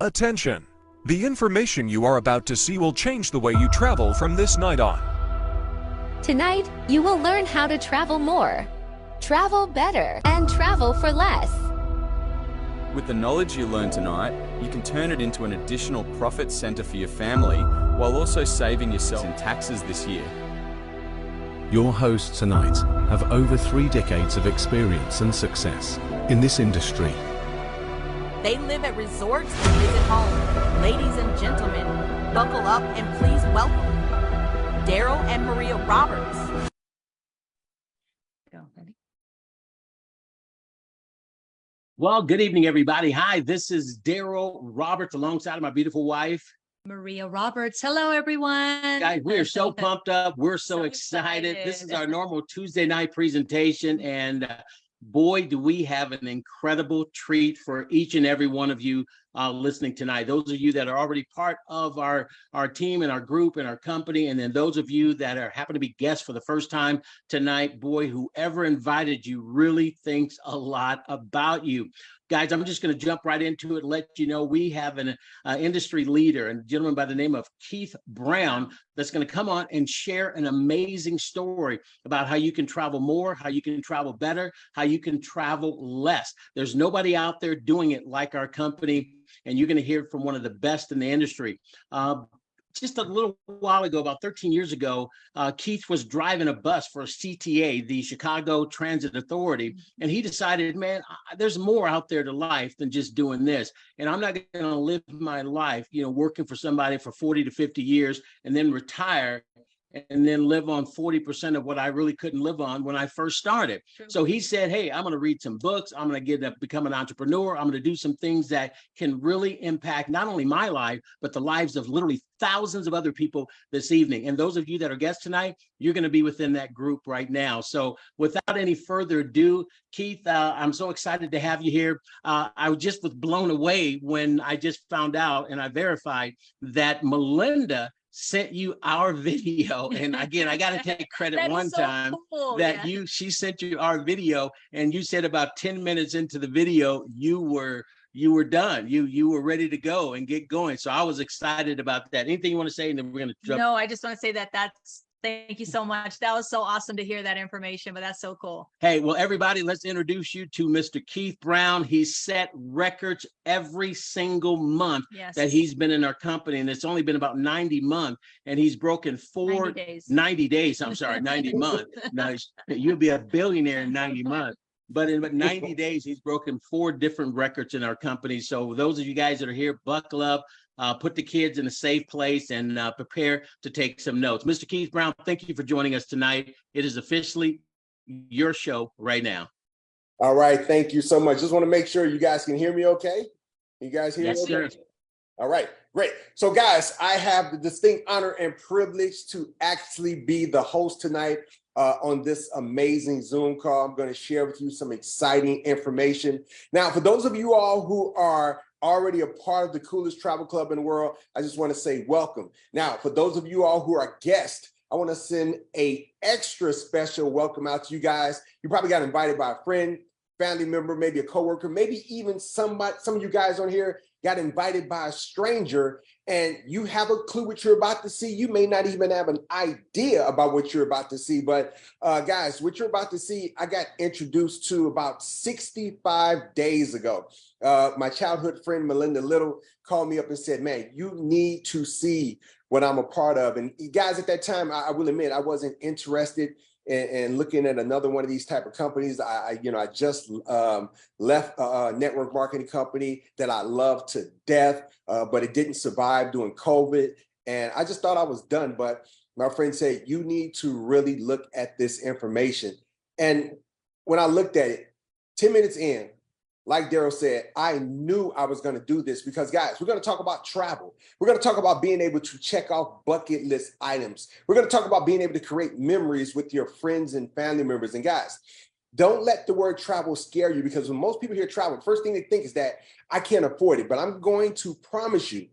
Attention! The information you are about to see will change the way you travel from this night on. Tonight, you will learn how to travel more, travel better, and travel for less. With the knowledge you learn tonight, you can turn it into an additional profit center for your family while also saving yourself in taxes this year. Your hosts tonight have over 3 decades of experience and success in this industry. They live at resorts and visit homes. Ladies and gentlemen, buckle up and please welcome Darryl and Maria Roberts. Well, good evening, everybody. Hi, this is Darryl Roberts alongside my beautiful wife, Maria Roberts. Hello, everyone. Guys, we are so pumped up. We're so excited. This is our normal Tuesday night presentation, and boy, do we have an incredible treat for each and every one of you listening tonight. Those of you that are already part of our team and our group and our company, and then those of you that happen to be guests for the first time tonight, boy, whoever invited you really thinks a lot about you. Guys, I'm just going to jump right into it and let you know we have an industry leader, a gentleman by the name of Keith Brown, that's going to come on and share an amazing story about how you can travel more, how you can travel better, how you can travel less. There's nobody out there doing it like our company, and you're going to hear from one of the best in the industry. Just a little while ago, about 13 years ago, Keith was driving a bus for CTA, the Chicago Transit Authority, and he decided, man, there's more out there to life than just doing this. And I'm not going to live my life, working for somebody for 40 to 50 years and then retire and then live on 40% of what I really couldn't live on when I first started. True. So he said, hey, I'm going to read some books. I'm going to become an entrepreneur. I'm going to do some things that can really impact not only my life, but the lives of literally thousands of other people this evening. And those of you that are guests tonight, you're going to be within that group right now. So without any further ado, Keith, I'm so excited to have you here. I just was blown away when I just found out and I verified that Melinda sent you our video. And again, I got to take credit one time that she sent you our video, and you said about 10 minutes into the video, you were done. You were ready to go and get going. So I was excited about that. Anything you want to say? And then we're going to jump. No, I just want to say thank you so much. That was so awesome to hear that information, but that's so cool. Hey, well, everybody, let's introduce you to Mr. Keith Brown. He's set records every single month that he's been in our company, and it's only been about 90 months, and he's broken 90 days. I'm sorry, 90 months. Now, you'll be a billionaire in 90 months. But in 90 days, he's broken 4 different records in our company. So those of you guys that are here, buckle up. Put the kids in a safe place and prepare to take some notes. Mr. Keith Brown, thank you for joining us tonight. It is officially your show right now. All right. Thank you so much. Just want to make sure you guys can hear me okay. You guys hear me okay? Sir. All right. Great. So guys, I have the distinct honor and privilege to actually be the host tonight on this amazing Zoom call. I'm going to share with you some exciting information. Now, for those of you all who are already a part of the coolest travel club in the world, I just want to say welcome. Now, for those of you all who are guests, I want to send a extra special welcome out to you guys. You probably got invited by a friend, family member, maybe a coworker, maybe even some of you guys on here got invited by a stranger, and you have a clue what you're about to see. You may not even have an idea about what you're about to see, but guys, what you're about to see, I got introduced to about 65 days ago. My childhood friend, Melinda Little, called me up and said, man, you need to see what I'm a part of. And guys, at that time, I will admit, I wasn't interested and looking at another one of these type of companies. I just left a network marketing company that I loved to death, but it didn't survive during COVID. And I just thought I was done. But my friend said, you need to really look at this information. And when I looked at it, 10 minutes in, like Darryl said, I knew I was going to do this because, guys, we're going to talk about travel. We're going to talk about being able to check off bucket list items. We're going to talk about being able to create memories with your friends and family members. And guys, don't let the word travel scare you, because when most people hear travel, the first thing they think is that I can't afford it. But I'm going to promise you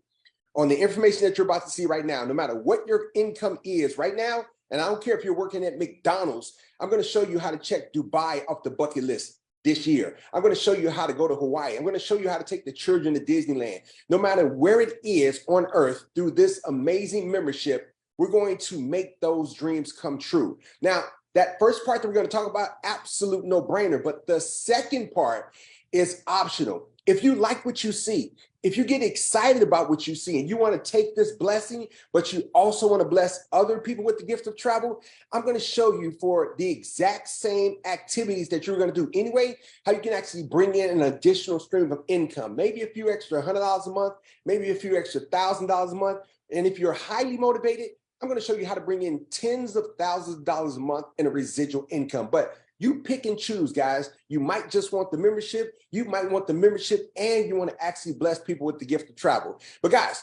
on the information that you're about to see right now, no matter what your income is right now, and I don't care if you're working at McDonald's, I'm going to show you how to check Dubai off the bucket list. this year. I'm going to show you how to go to Hawaii. I'm going to show you how to take the children to Disneyland. No matter where it is on earth, through this amazing membership, we're going to make those dreams come true. Now, that first part that we're going to talk about, absolute no-brainer. But the second part is optional. If you like what you see, if you get excited about what you see and you want to take this blessing, but you also want to bless other people with the gift of travel, I'm going to show you for the exact same activities that you're going to do anyway, how you can actually bring in an additional stream of income, maybe a few extra $100 a month, maybe a few extra $1,000 a month. And if you're highly motivated, I'm going to show you how to bring in tens of thousands of dollars a month in a residual income. But you pick and choose, guys. You might just want the membership. You might want the membership and you want to actually bless people with the gift of travel. But guys,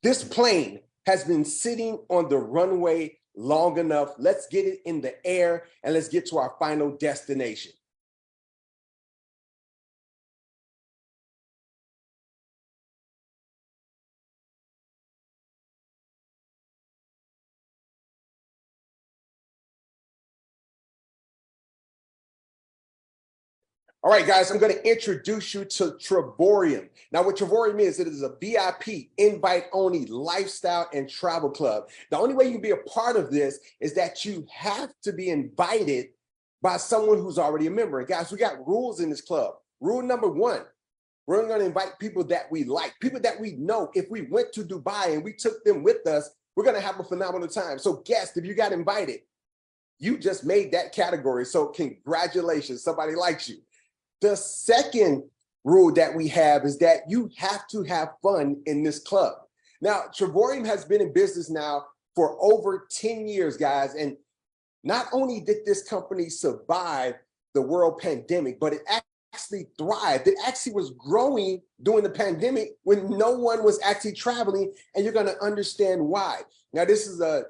this plane has been sitting on the runway long enough. Let's get it in the air and let's get to our final destination. All right, guys, I'm going to introduce you to Trevorium. Now, what Trevorium is, it is a VIP, invite-only lifestyle and travel club. The only way you can be a part of this is that you have to be invited by someone who's already a member. And guys, we got rules in this club. Rule number one, we're going to invite people that we like, people that we know. If we went to Dubai and we took them with us, we're going to have a phenomenal time. So guests, if you got invited, you just made that category. So congratulations, somebody likes you. The second rule that we have is that you have to have fun in this club. Now, Trevorium has been in business now for over 10 years, guys. And not only did this company survive the world pandemic, but it actually thrived. It actually was growing during the pandemic when no one was actually traveling. And you're going to understand why. Now, this is a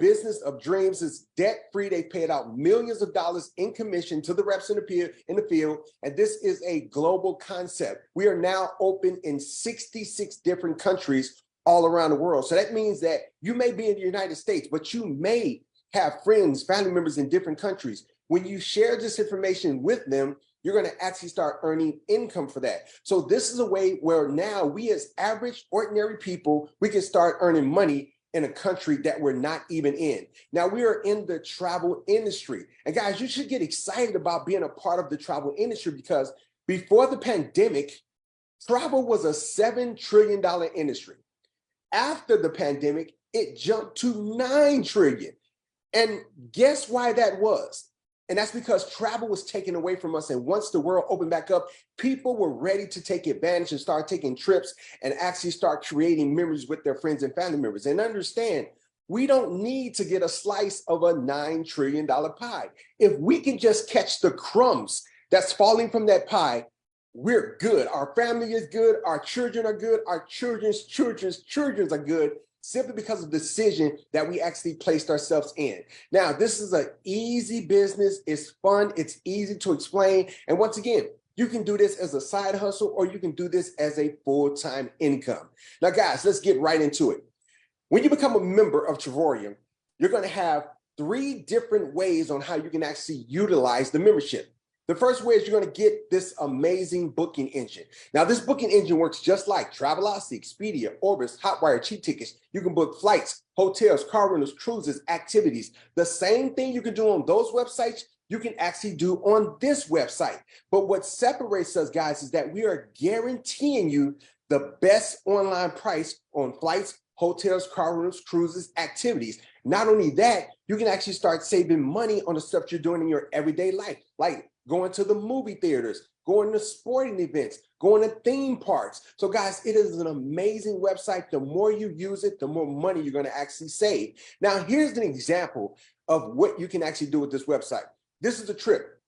business of dreams. It's debt-free. They paid out millions of dollars in commission to the reps in the field. And this is a global concept. We are now open in 66 different countries all around the world. So that means that you may be in the United States, but you may have friends, family members in different countries. When you share this information with them, you're going to actually start earning income for that. So this is a way where now we as average, ordinary people, we can start earning money in a country that we're not even in. Now, we are in the travel industry. And guys, you should get excited about being a part of the travel industry because before the pandemic, travel was a $7 trillion industry. After the pandemic, it jumped to $9 trillion. And guess why that was? And that's because travel was taken away from us. And once the world opened back up, people were ready to take advantage and start taking trips and actually start creating memories with their friends and family members. And understand, we don't need to get a slice of a $9 trillion pie. If we can just catch the crumbs that's falling from that pie, we're good. Our family is good. Our children are good. Our children's children's are good. Simply because of the decision that we actually placed ourselves in. Now, this is an easy business. It's fun. It's easy to explain. And once again, you can do this as a side hustle or you can do this as a full-time income. Now, guys, let's get right into it. When you become a member of Trevorium, you're going to have 3 different ways on how you can actually utilize the membership. The first way is you're going to get this amazing booking engine. Now, this booking engine works just like Travelocity, Expedia, Orbis, Hotwire, Cheap Tickets. You can book flights, hotels, car rentals, cruises, activities. The same thing you can do on those websites, you can actually do on this website. But what separates us, guys, is that we are guaranteeing you the best online price on flights, hotels, car rentals, cruises, activities. Not only that, you can actually start saving money on the stuff you're doing in your everyday life, like going to the movie theaters, going to sporting events, going to theme parks. So guys, it is an amazing website. The more you use it, the more money you're going to actually save. Now, here's an example of what you can actually do with this website. This is a trip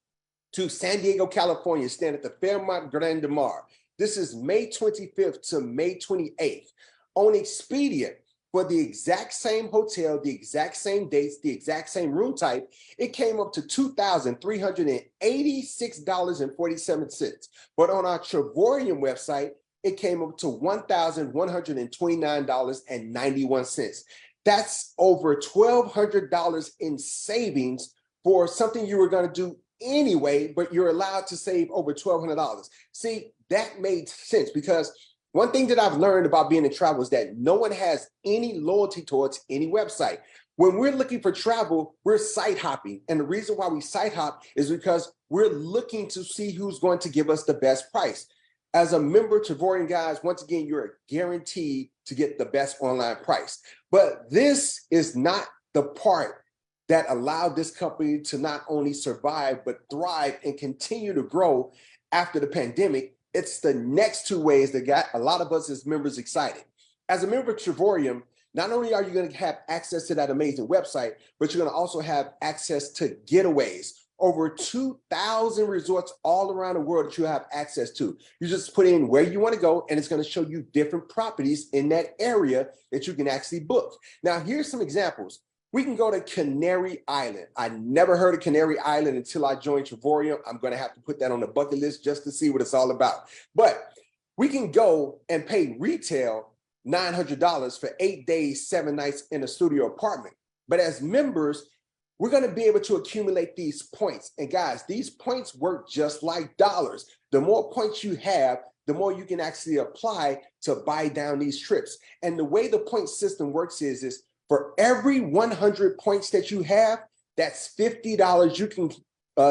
to San Diego, California, staying at the Fairmont Grand Mar. This is May 25th to May 28th. On Expedia, for the exact same hotel, the exact same dates, the exact same room type, it came up to $2,386.47. But on our Trevorium website, it came up to $1,129.91. That's over $1,200 in savings for something you were going to do anyway, but you're allowed to save over $1,200. See, that made sense because one thing that I've learned about being in travel is that no one has any loyalty towards any website. When we're looking for travel, we're site hopping. And the reason why we site hop is because we're looking to see who's going to give us the best price. As a member of Trevorian, guys, once again, you're guaranteed to get the best online price. But this is not the part that allowed this company to not only survive, but thrive and continue to grow after the pandemic. It's the next two ways that got a lot of us as members excited. As a member of Trevorium, not only are you going to have access to that amazing website, but you're going to also have access to getaways. Over 2,000 resorts all around the world that you have access to. You just put in where you want to go, and it's going to show you different properties in that area that you can actually book. Now, here's some examples. We can go to Canary Island. I never heard of Canary Island until I joined Trevorium. I'm going to have to put that on the bucket list just to see what it's all about. But we can go and pay retail $900 for 8 days, 7 nights in a studio apartment. But as members, we're going to be able to accumulate these points. And guys, these points work just like dollars. The more points you have, the more you can actually apply to buy down these trips. And the way the point system works is for every 100 points that you have, that's $50 you can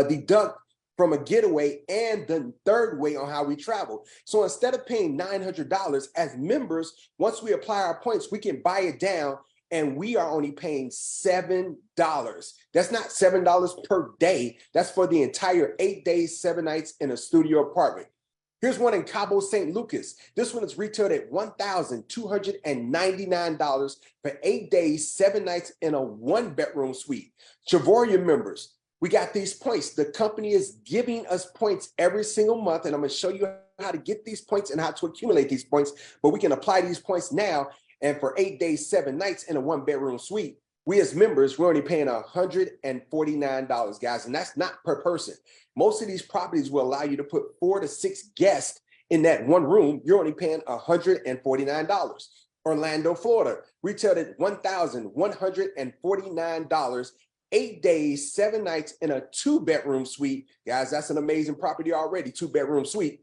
deduct from a getaway and the third way on how we travel. So instead of paying $900 as members, once we apply our points, we can buy it down, and we are only paying $7. That's not $7 per day. That's for the entire 8 days, 7 nights in a studio apartment. Here's one in Cabo San Lucas. This one is retailed at $1,299 for 8 days, 7 nights in a 1-bedroom suite. Trevorium members, we got these points. The company is giving us points every single month, and I'm going to show you how to get these points and how to accumulate these points, but we can apply these points now. And for 8 days, 7 nights in a 1-bedroom suite, we as members, we're only paying $149, guys. And that's not per person. Most of these properties will allow you to put 4 to 6 guests in that one room. You're only paying $149. Orlando, Florida, retailed at $1,149, 8 days, 7 nights in a 2-bedroom suite. Guys, that's an amazing property already, 2-bedroom suite.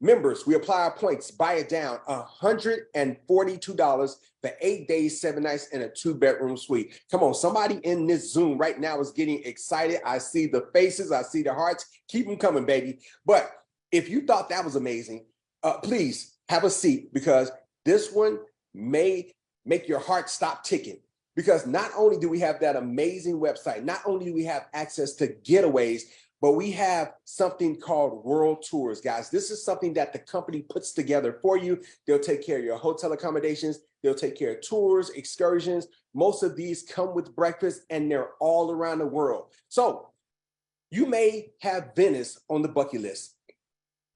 Members, we apply our points, buy it down, $142 for 8 days, 7 nights in a 2-bedroom suite. Come on, somebody in this Zoom right now is getting excited. I see the faces, I see the hearts. Keep them coming, baby. But if you thought that was amazing, please have a seat, because this one may make your heart stop ticking. Because not only do we have that amazing website, not only do we have access to getaways, but we have something called World Tours, guys. This is something that the company puts together for you. They'll take care of your hotel accommodations. They'll take care of tours, excursions. Most of these come with breakfast, and they're all around the world. So you may have Venice on the bucket list,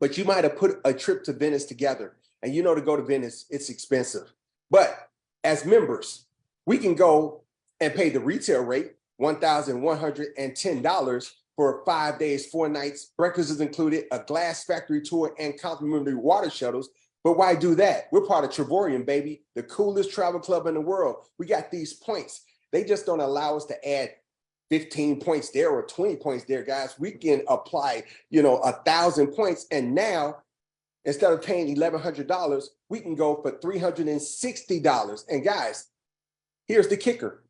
but you might have put a trip to Venice together. And you know, to go to Venice, it's expensive. But as members, we can go and pay the retail rate, $1,110, for 5 days, 4 nights. Breakfast is included, a glass factory tour, and complimentary water shuttles. But why do that? We're part of Trevorium, baby, the coolest travel club in the world. We got these points. They just don't allow us to add 15 points there or 20 points there, guys. We can apply, 1,000 points. And now, instead of paying $1,100, we can go for $360. And guys, here's the kicker.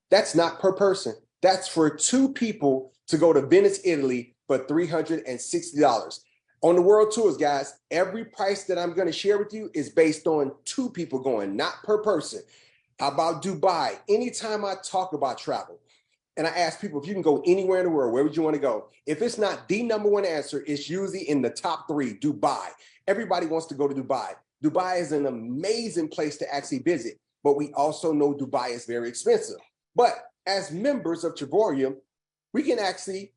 That's not per person. That's for 2 people to go to Venice, Italy for $360. On the World Tours, guys, every price that I'm going to share with you is based on 2 people going, not per person. How about Dubai? Anytime I talk about travel and I ask people if you can go anywhere in the world, where would you want to go? If it's not the #1 answer, it's usually in the top 3, Dubai. Everybody wants to go to Dubai. Dubai is an amazing place to actually visit, but we also know Dubai is very expensive. But as members of Trevorium, we can actually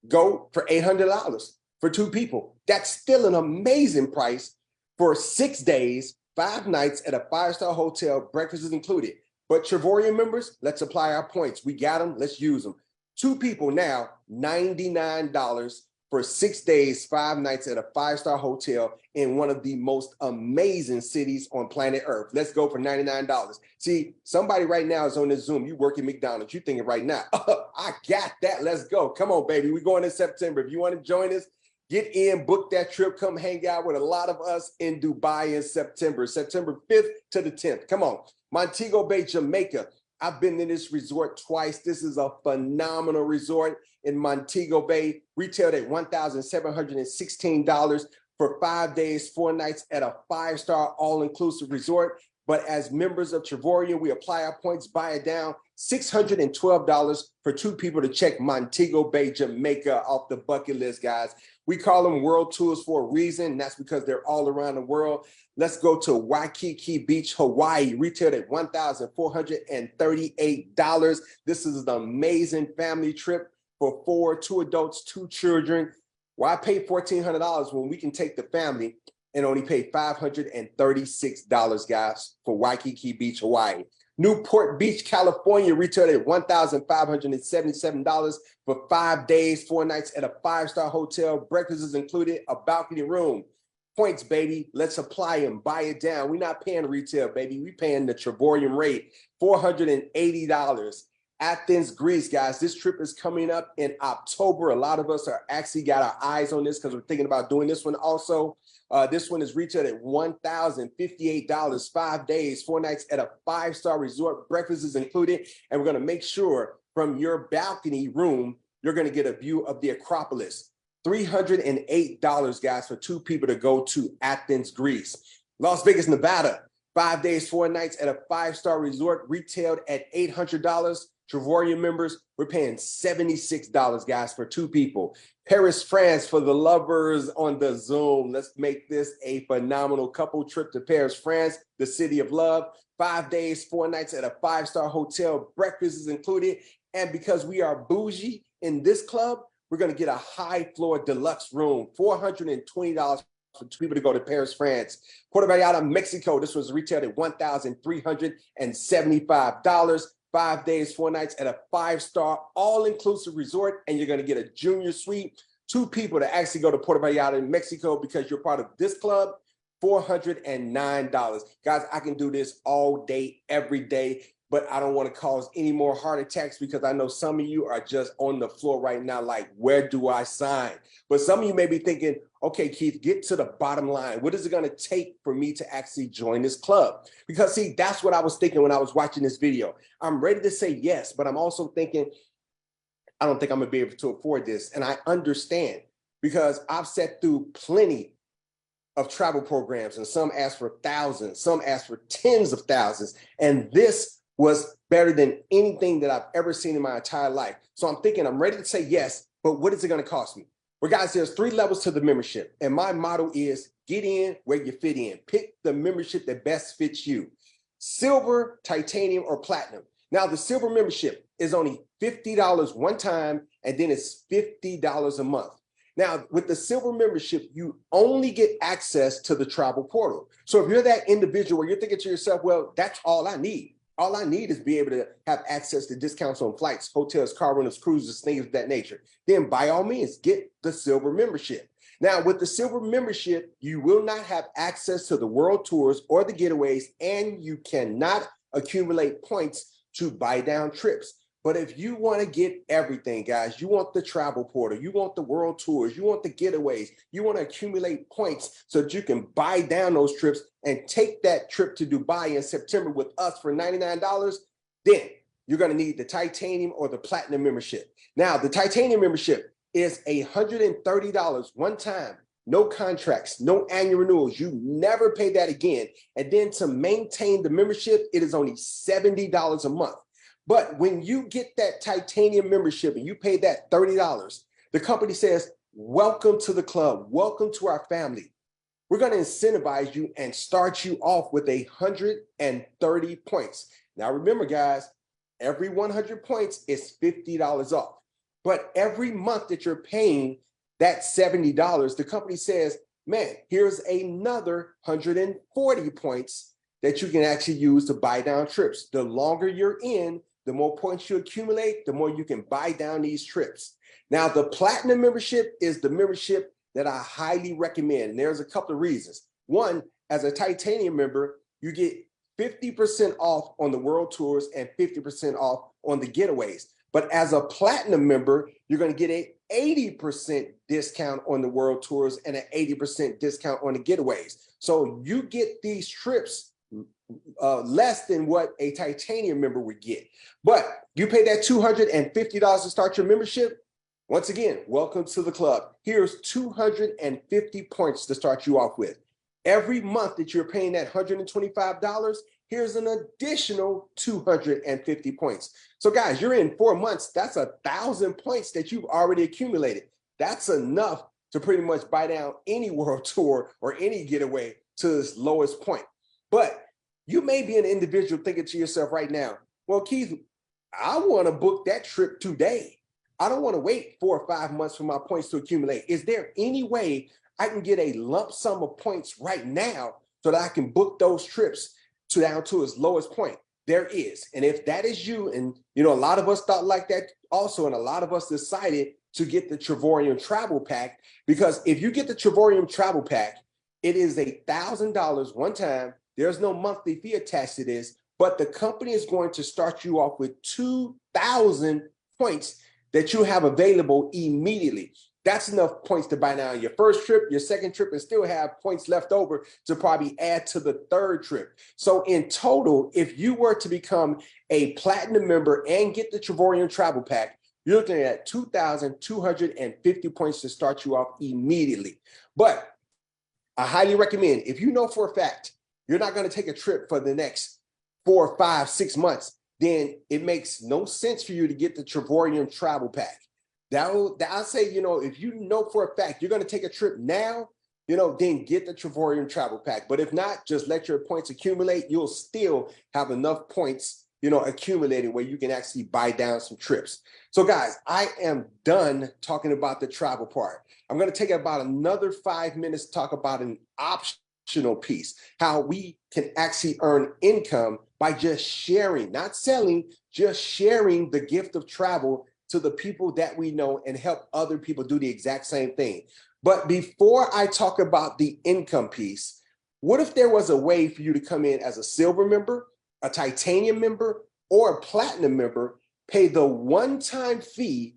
go for $800 for 2 people. That's still an amazing price for 6 days, 5 nights at a 5-star hotel. Breakfast is included. But Trevorium members, let's apply our points. We got them. Let's use them. 2 people now, $99 for 6 days, 5 nights at a 5-star hotel in one of the most amazing cities on planet Earth. Let's go for $99. See, somebody right now is on this Zoom. You work at McDonald's. You thinking right now, oh, I got that. Let's go. Come on, baby. We're going in September. If you want to join us, get in, book that trip. Come hang out with a lot of us in Dubai in September 5th to the 10th. Come on. Montego Bay, Jamaica. I've been in this resort twice. This is a phenomenal resort in Montego Bay, retailed at $1,716 for 5 days, 4 nights at a 5-star all-inclusive resort. But as members of Trevorian, we apply our points, buy it down, $612 for 2 people to check Montego Bay, Jamaica off the bucket list, guys. We call them world tours for a reason, and that's because they're all around the world. Let's go to Waikiki Beach, Hawaii, retailed at $1,438. This is an amazing family trip for 4, 2 adults, 2 children. Why pay $1,400 when we can take the family and only pay $536, guys, for Waikiki Beach, Hawaii. Newport Beach, California, retailed at $1,577 for 5 days, 4 nights at a 5-star hotel. Breakfast is included, a balcony room. Points, baby. Let's apply them, buy it down. We're not paying retail, baby. We're paying the Trevorian rate, $480. Athens, Greece, guys. This trip is coming up in October. A lot of us are actually got our eyes on this because we're thinking about doing this one also. This one is retailed at $1,058, 5 days, 4 nights at a 5-star resort. Breakfast is included. And we're going to make sure from your balcony room, you're going to get a view of the Acropolis. $308, guys, for 2 people to go to Athens, Greece. Las Vegas, Nevada, 5 days, 4 nights at a 5-star resort, retailed at $800. Trevorian members, we're paying $76, guys, for 2 people. Paris, France, for the lovers on the Zoom. Let's make this a phenomenal couple trip to Paris, France, the city of love. 5 days, 4 nights at a 5-star hotel. Breakfast is included. And because we are bougie in this club, we're going to get a high floor deluxe room, $420 for 2 people to go to Paris, France. Puerto Vallarta, Mexico. This was retailed at $1,375. 5 days, 4 nights at a 5-star all-inclusive resort, and you're going to get a junior suite. 2 people to actually go to Puerto Vallarta in Mexico because you're part of this club, $409. Guys, I can do this all day, every day, but I don't want to cause any more heart attacks because I know some of you are just on the floor right now like, where do I sign? But some of you may be thinking, okay, Keith, get to the bottom line. What is it going to take for me to actually join this club? Because, see, that's what I was thinking when I was watching this video. I'm ready to say yes, but I'm also thinking, I don't think I'm going to be able to afford this. And I understand because I've sat through plenty of travel programs, and some ask for thousands, some ask for tens of thousands. And this was better than anything that I've ever seen in my entire life. So I'm thinking I'm ready to say yes, but what is it going to cost me? Well, guys, there's 3 levels to the membership. And my motto is get in where you fit in. Pick the membership that best fits you. Silver, titanium, or platinum. Now, the silver membership is only $50 one time, and then it's $50 a month. Now, with the silver membership, you only get access to the travel portal. So if you're that individual where you're thinking to yourself, well, that's all I need. All I need is be able to have access to discounts on flights, hotels, car rentals, cruises, things of that nature. Then by all means, get the silver membership. Now, with the silver membership, you will not have access to the world tours or the getaways, and you cannot accumulate points to buy down trips. But if you want to get everything, guys, you want the travel portal, you want the world tours, you want the getaways, you want to accumulate points so that you can buy down those trips and take that trip to Dubai in September with us for $99, then you're going to need the titanium or the platinum membership. Now, the titanium membership is $130 one time, no contracts, no annual renewals. You never pay that again. And then to maintain the membership, it is only $70 a month. But when you get that titanium membership and you pay that $30, the company says, welcome to the club. Welcome to our family. We're going to incentivize you and start you off with 130 points. Now, remember, guys, every 100 points is $50 off. But every month that you're paying that $70, the company says, man, here's another 140 points that you can actually use to buy down trips. The longer you're in, the more points you accumulate, the more you can buy down these trips. Now, the platinum membership is the membership that I highly recommend. And there's a couple of reasons. One, as a titanium member, you get 50% off on the world tours and 50% off on the getaways. But as a platinum member, you're going to get an 80% discount on the world tours and an 80% discount on the getaways. So you get these trips less than what a titanium member would get. But you pay that $250 to start your membership. Once again, welcome to the club. Here's 250 points to start you off with. Every month that you're paying that $125, here's an additional 250 points. So guys, you're in 4 months. That's 1,000 points that you've already accumulated. That's enough to pretty much buy down any world tour or any getaway to its lowest point. But you may be an individual thinking to yourself right now, well, Keith, I want to book that trip today. I don't want to wait 4 or 5 months for my points to accumulate. Is there any way I can get a lump sum of points right now so that I can book those trips down to its lowest point? There is. And if that is you, and a lot of us thought like that also, and a lot of us decided to get the Travorium Travel Pack, because if you get the Travorium Travel Pack, it is $1,000 one time. There's no monthly fee attached to this, but the company is going to start you off with 2,000 points that you have available immediately. That's enough points to buy now your first trip, your second trip, and still have points left over to probably add to the third trip. So in total, if you were to become a platinum member and get the Travorium Travel Pack, you're looking at 2,250 points to start you off immediately. But I highly recommend, if you know for a fact you're not going to take a trip for the next 4, 5, 6 months, then it makes no sense for you to get the Travorium Travel Pack. I'll say, if you know for a fact you're going to take a trip now, then get the Travorium Travel Pack. But if not, just let your points accumulate. You'll still have enough points, accumulated where you can actually buy down some trips. So guys, I am done talking about the travel part. I'm going to take about another 5 minutes to talk about an optional piece, how we can actually earn income by just sharing, not selling, just sharing the gift of travel to the people that we know and help other people do the exact same thing. But before I talk about the income piece, what if there was a way for you to come in as a silver member, a titanium member, or a platinum member, pay the one-time fee,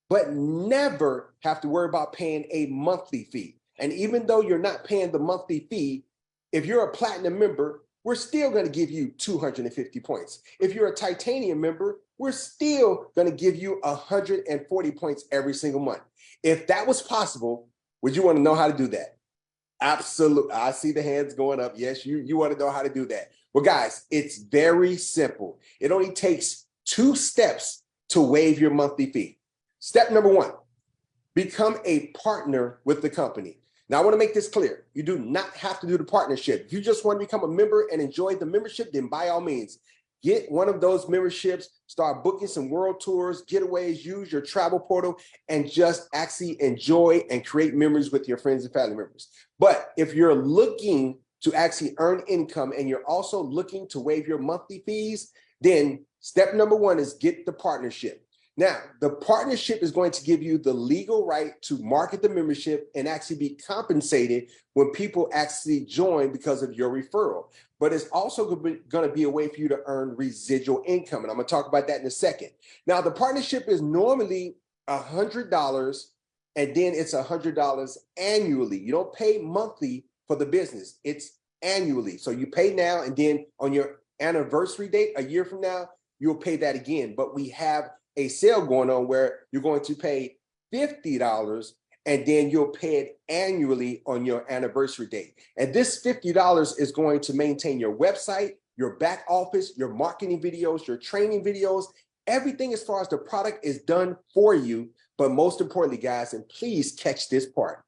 but never have to worry about paying a monthly fee? And even though you're not paying the monthly fee, if you're a platinum member, we're still going to give you 250 points. If you're a titanium member, we're still going to give you 140 points every single month. If that was possible, would you want to know how to do that? Absolutely. I see the hands going up. Yes, you want to know how to do that. Well, guys, it's very simple. It only takes 2 steps to waive your monthly fee. Step number 1, become a partner with the company. Now, I want to make this clear. You do not have to do the partnership. If you just want to become a member and enjoy the membership, then by all means, get one of those memberships, start booking some world tours, getaways, use your travel portal, and just actually enjoy and create memories with your friends and family members. But if you're looking to actually earn income and you're also looking to waive your monthly fees, then step number 1 is get the partnership. Now, the partnership is going to give you the legal right to market the membership and actually be compensated when people actually join because of your referral. But it's also going to be a way for you to earn residual income. And I'm going to talk about that in a second. Now, the partnership is normally $100, and then it's $100 annually. You don't pay monthly for the business. It's annually. So you pay now, and then on your anniversary date, a year from now, you'll pay that again. But we have a sale going on where you're going to pay $50 and then you'll pay it annually on your anniversary date. And this $50 is going to maintain your website, your back office, your marketing videos, your training videos, everything as far as the product is done for you. But most importantly, guys, and please catch this part,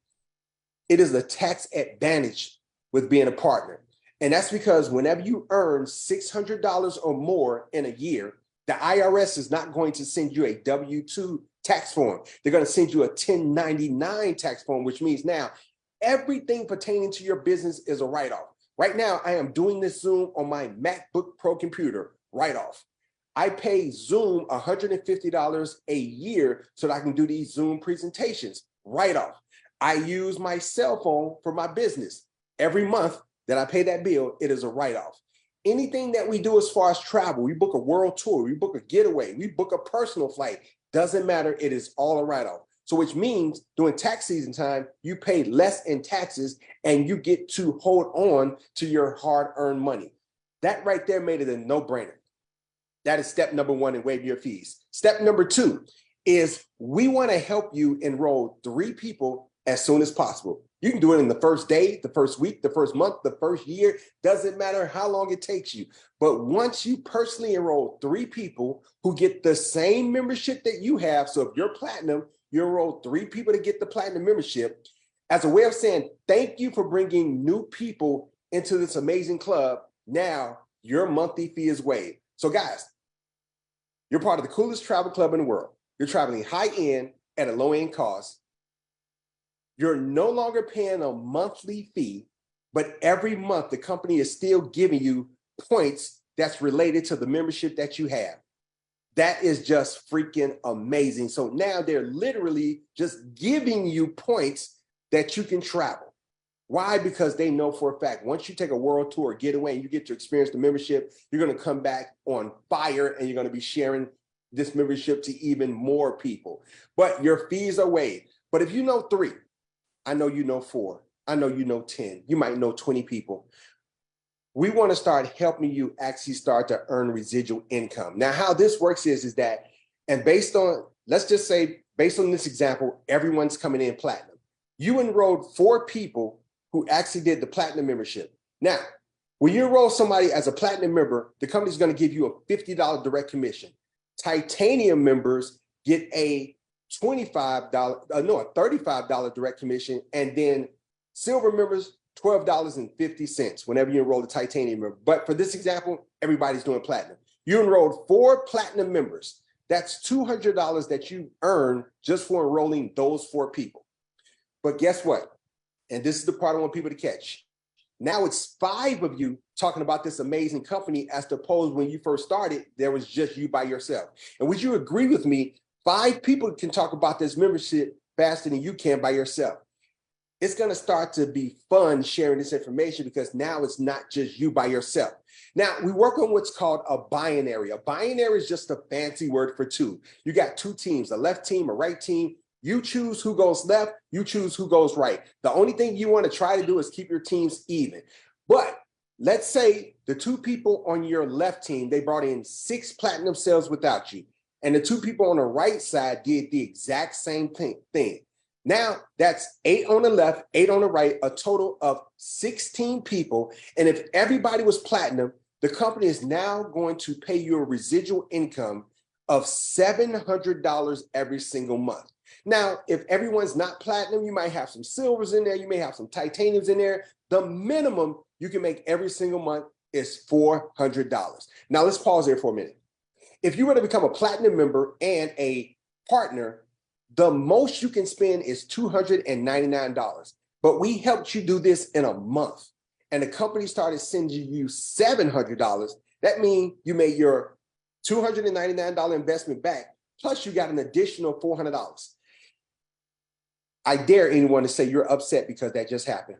it is a tax advantage with being a partner. And that's because whenever you earn $600 or more in a year, the IRS is not going to send you a W-2 tax form. They're going to send you a 1099 tax form, which means now everything pertaining to your business is a write-off. Right now, I am doing this Zoom on my MacBook Pro computer, write-off. I pay Zoom $150 a year so that I can do these Zoom presentations, write-off. I use my cell phone for my business. Every month that I pay that bill, it is a write-off. Anything that we do as far as travel, we book a world tour, we book a getaway, we book a personal flight, doesn't matter, it is all a write-off. So which means during tax season time, you pay less in taxes and you get to hold on to your hard-earned money. That right there made it a no-brainer. That is step number one in waiving your fees. Step number two is we want to help you enroll 3 people as soon as possible. You can do it in the first day, the first week, the first month, the first year. Doesn't matter how long it takes you. But once you personally enroll 3 people who get the same membership that you have, so if you're platinum, you enroll 3 people to get the platinum membership, as a way of saying thank you for bringing new people into this amazing club. Now your monthly fee is waived. So guys, you're part of the coolest travel club in the world. You're traveling high end at a low end cost. You're no longer paying a monthly fee, but every month the company is still giving you points that's related to the membership that you have. That is just freaking amazing. So now they're literally just giving you points that you can travel. Why? Because they know for a fact, once you take a world tour, getaway, and you get to experience the membership, you're going to come back on fire and you're going to be sharing this membership to even more people. But your fees are waived. But if you know 3, I know you know 4, I know you know 10, you might know 20 people. We want to start helping you actually start to earn residual income. Now, how this works is that, and based on, let's just say, based on this example, everyone's coming in platinum. You enrolled 4 people who actually did the platinum membership. Now, when you enroll somebody as a platinum member, the company's going to give you a $50 direct commission. Titanium members get a $35 direct commission, and then silver members, $12.50 whenever you enroll the titanium member. But for this example, everybody's doing platinum. You enrolled 4 platinum members. That's $200 that you earn just for enrolling those 4 people. But guess what? And this is the part I want people to catch. Now it's 5 of you talking about this amazing company, as opposed when you first started, there was just you by yourself. And would you agree with me? 5 people can talk about this membership faster than you can by yourself. It's going to start to be fun sharing this information because now it's not just you by yourself. Now we work on what's called a binary. A binary is just a fancy word for 2. You got 2 teams, a left team, a right team. You choose who goes left, you choose who goes right. The only thing you want to try to do is keep your teams even. But let's say the 2 people on your left team, they brought in 6 platinum sales without you. And the 2 people on the right side did the exact same thing. Now that's 8 on the left, 8 on the right, a total of 16 people. And if everybody was platinum, the company is now going to pay you a residual income of $700 every single month. Now, if everyone's not platinum, you might have some silvers in there, you may have some titaniums in there. The minimum you can make every single month is $400. Now let's pause there for a minute. If you were to become a platinum member and a partner, the most you can spend is $299. But we helped you do this in a month. And the company started sending you $700. That means you made your $299 investment back, plus you got an additional $400. I dare anyone to say you're upset because that just happened.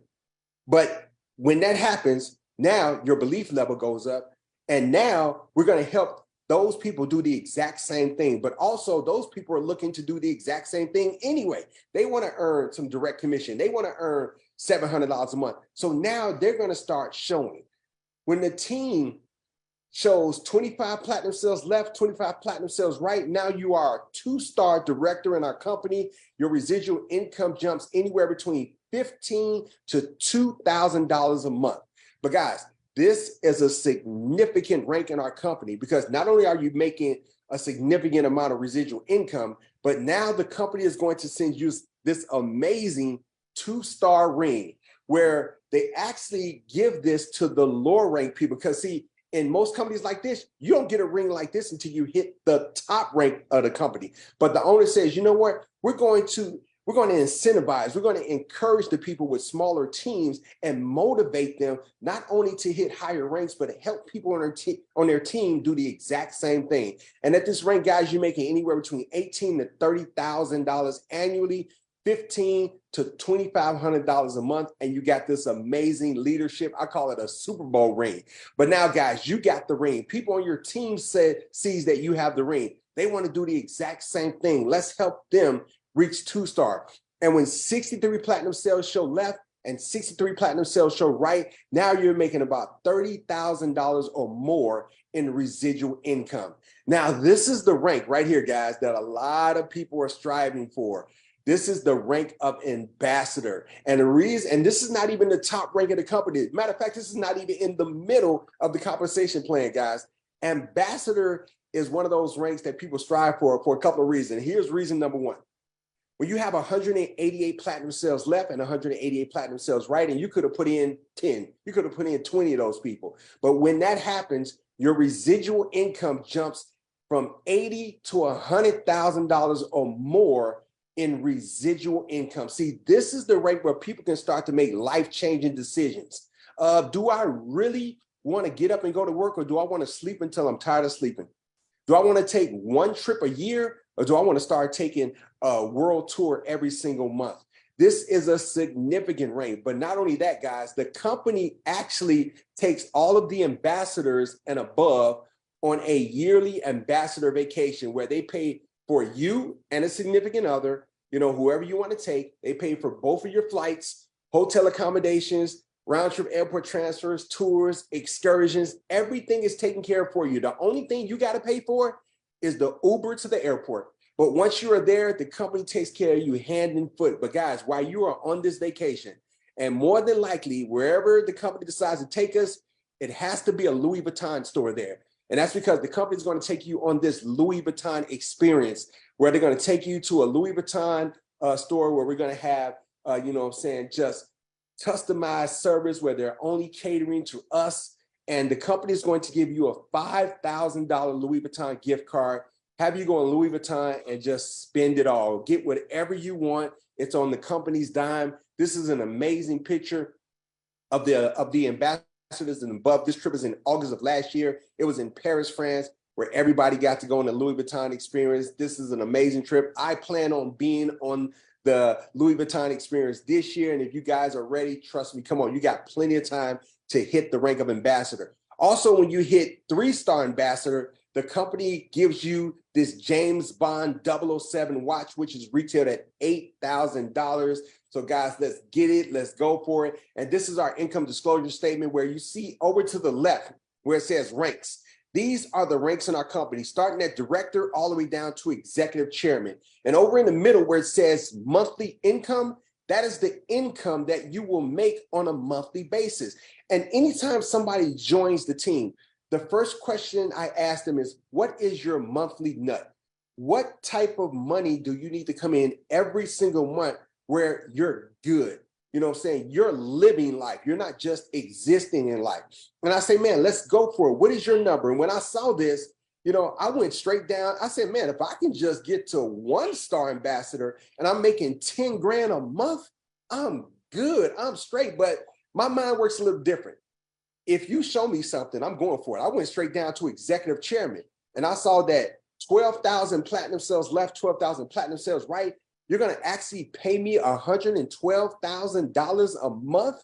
But when that happens, now your belief level goes up. And now we're going to help those people do the exact same thing. But also those people are looking to do the exact same thing anyway. They want to earn some direct commission. They want to earn $700 a month. So now they're going to start showing. When the team shows 25 platinum sales left, 25 platinum sales right, now you are a 2-star director in our company. Your residual income jumps anywhere between $15,000 to $2,000 a month. But guys, this is a significant rank in our company because not only are you making a significant amount of residual income, but now the company is going to send you this amazing 2-star ring where they actually give this to the lower rank people. Because see, in most companies like this, you don't get a ring like this until you hit the top rank of the company. But the owner says, you know what? We're going to We're going to incentivize. We're going to encourage the people with smaller teams and motivate them not only to hit higher ranks, but to help people on their team do the exact same thing. And at this rank, guys, you're making anywhere between $18,000 to $30,000 annually, $1,500 to $2,500 a month, and you got this amazing leadership. I call it a Super Bowl ring. But now, guys, you got the ring. People on your team sees that you have the ring. They want to do the exact same thing. Let's help them reach 2-star. And when 63 platinum sales show left and 63 platinum sales show right, now you're making about $30,000 or more in residual income. Now, this is the rank right here, guys, that a lot of people are striving for. This is the rank of ambassador. And the reason, and this is not even the top rank of the company. Matter of fact, this is not even in the middle of the compensation plan, guys. Ambassador is one of those ranks that people strive for a couple of reasons. Here's reason number one. When you have 188 platinum sales left and 188 platinum sales right, and you could have put in 10, you could have put in 20 of those people. But when that happens, your residual income jumps from $80,000 to $100,000 or more in residual income. See, this is the rate where people can start to make life-changing decisions. Do I really want to get up and go to work, or do I want to sleep until I'm tired of sleeping? Do I want to take one trip a year, or do I want to start taking a world tour every single month? This is a significant range. But not only that, guys, the company actually takes all of the ambassadors and above on a yearly ambassador vacation where they pay for you and a significant other, whoever you want to take. They pay for both of your flights, hotel accommodations, round trip airport transfers, tours, excursions. Everything is taken care of for you. The only thing you got to pay for is the Uber to the airport. But once you are there, the company takes care of you hand and foot. But guys, while you are on this vacation, and more than likely, wherever the company decides to take us, it has to be a Louis Vuitton store there. And that's because the company is going to take you on this Louis Vuitton experience, where they're going to take you to a Louis Vuitton store where we're going to have, just customized service where they're only catering to us. And the company is going to give you a $5,000 Louis Vuitton gift card, have you go on Louis Vuitton and just spend it all. Get whatever you want. It's on the company's dime. This is an amazing picture of the ambassadors and above. This trip is in August of last year. It was in Paris, France, where everybody got to go on the Louis Vuitton experience. This is an amazing trip. I plan on being on the Louis Vuitton experience this year. And if you guys are ready, trust me, come on, you got plenty of time to hit the rank of ambassador. Also, when you hit 3-star ambassador, the company gives you this James Bond 007 watch, which is retailed at $8,000. So guys, let's get it. Let's go for it. And this is our income disclosure statement, where you see over to the left where it says ranks. These are the ranks in our company, starting at director all the way down to executive chairman. And over in the middle where it says monthly income, that is the income that you will make on a monthly basis. And anytime somebody joins the team, the first question I ask them is, what is your monthly nut? What type of money do you need to come in every single month where you're good? You know what I'm saying? You're living life. You're not just existing in life. And I say, man, let's go for it. What is your number? And when I saw this, I went straight down. I said, man, if I can just get to 1-star ambassador and I'm making 10 grand a month, I'm good. I'm straight. But my mind works a little different. If you show me something, I'm going for it. I went straight down to executive chairman, and I saw that 12,000 platinum sales left, 12,000 platinum sales right. You're going to actually pay me $112,000 a month.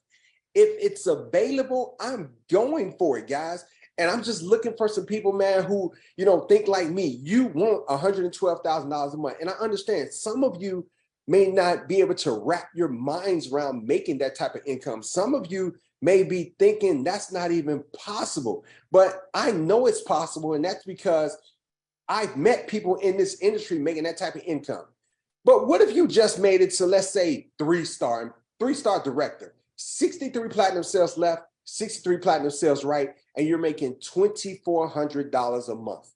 If it's available, I'm going for it, guys. And I'm just looking for some people, man, who, think like me. You want $112,000 a month. And I understand some of you may not be able to wrap your minds around making that type of income. Some of you may be thinking that's not even possible, but I know it's possible. And that's because I've met people in this industry making that type of income. But what if you just made it to, let's say, 3-star director, 63 platinum sales left, 63 platinum sales right, and you're making $2,400 a month?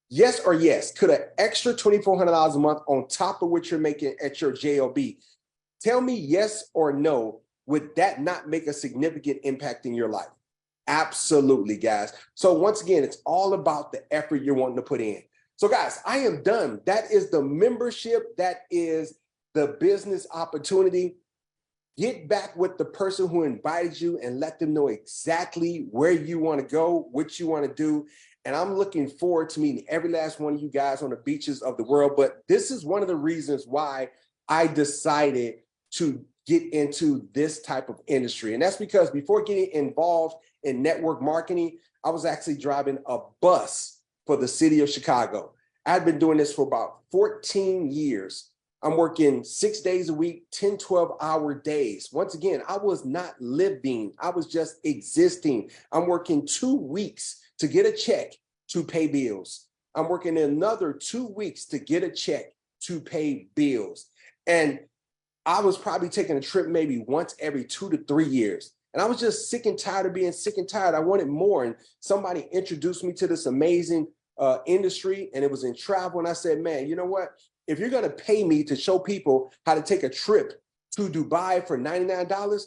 Yes or yes? Could an extra $2,400 a month on top of what you're making at your job? Tell me yes or no. Would that not make a significant impact in your life? Absolutely, guys. So once again, it's all about the effort you're wanting to put in. So guys, I am done. That is the membership. That is the business opportunity, get back with the person who invited you and let them know exactly where you want to go, what you want to do. And I'm looking forward to meeting every last one of you guys on the beaches of the world. But this is one of the reasons why I decided to get into this type of industry. And that's because before getting involved in network marketing, I was actually driving a bus for the city of Chicago. I'd been doing this for about 14 years. I'm working 6 days a week, 10, 12-hour days. Once again, I was not living. I was just existing. I'm working 2 weeks to get a check to pay bills. I'm working another 2 weeks to get a check to pay bills. And I was probably taking a trip maybe once every 2 to 3 years. And I was just sick and tired of being sick and tired. I wanted more. And somebody introduced me to this amazing industry, and it was in travel. And I said, man, you know what? If you're going to pay me to show people how to take a trip to Dubai for $99,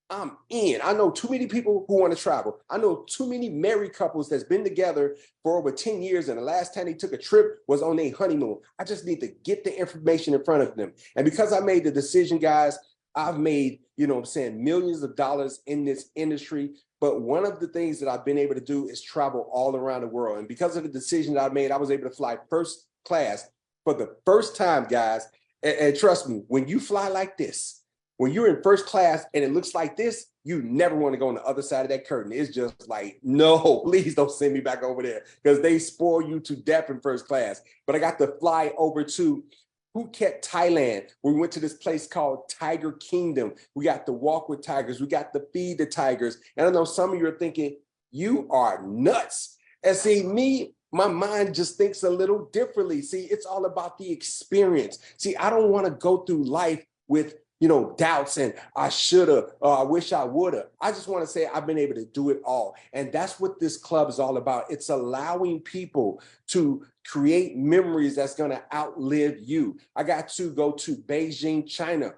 I'm in. I know too many people who want to travel. I know too many married couples that's been together for over 10 years, and the last time they took a trip was on their honeymoon. I just need to get the information in front of them. And because I made the decision, guys, I've made, millions of dollars in this industry. But one of the things that I've been able to do is travel all around the world. And because of the decision that I made, I was able to fly first class for the first time, guys. And trust me, when you fly like this, when you're in first class and it looks like this, you never want to go on the other side of that curtain. It's just like, no, please don't send me back over there, because they spoil you to death in first class. But I got to fly over to Phuket, Thailand. We went to this place called Tiger Kingdom. We got to walk with tigers. We got to feed the tigers. And I know some of you are thinking, you are nuts. And see, my mind just thinks a little differently. See, it's all about the experience. See, I don't want to go through life with, doubts and I shoulda, I wish I woulda. I just want to say I've been able to do it all. And that's what this club is all about. It's allowing people to create memories that's going to outlive you. I got to go to Beijing, China.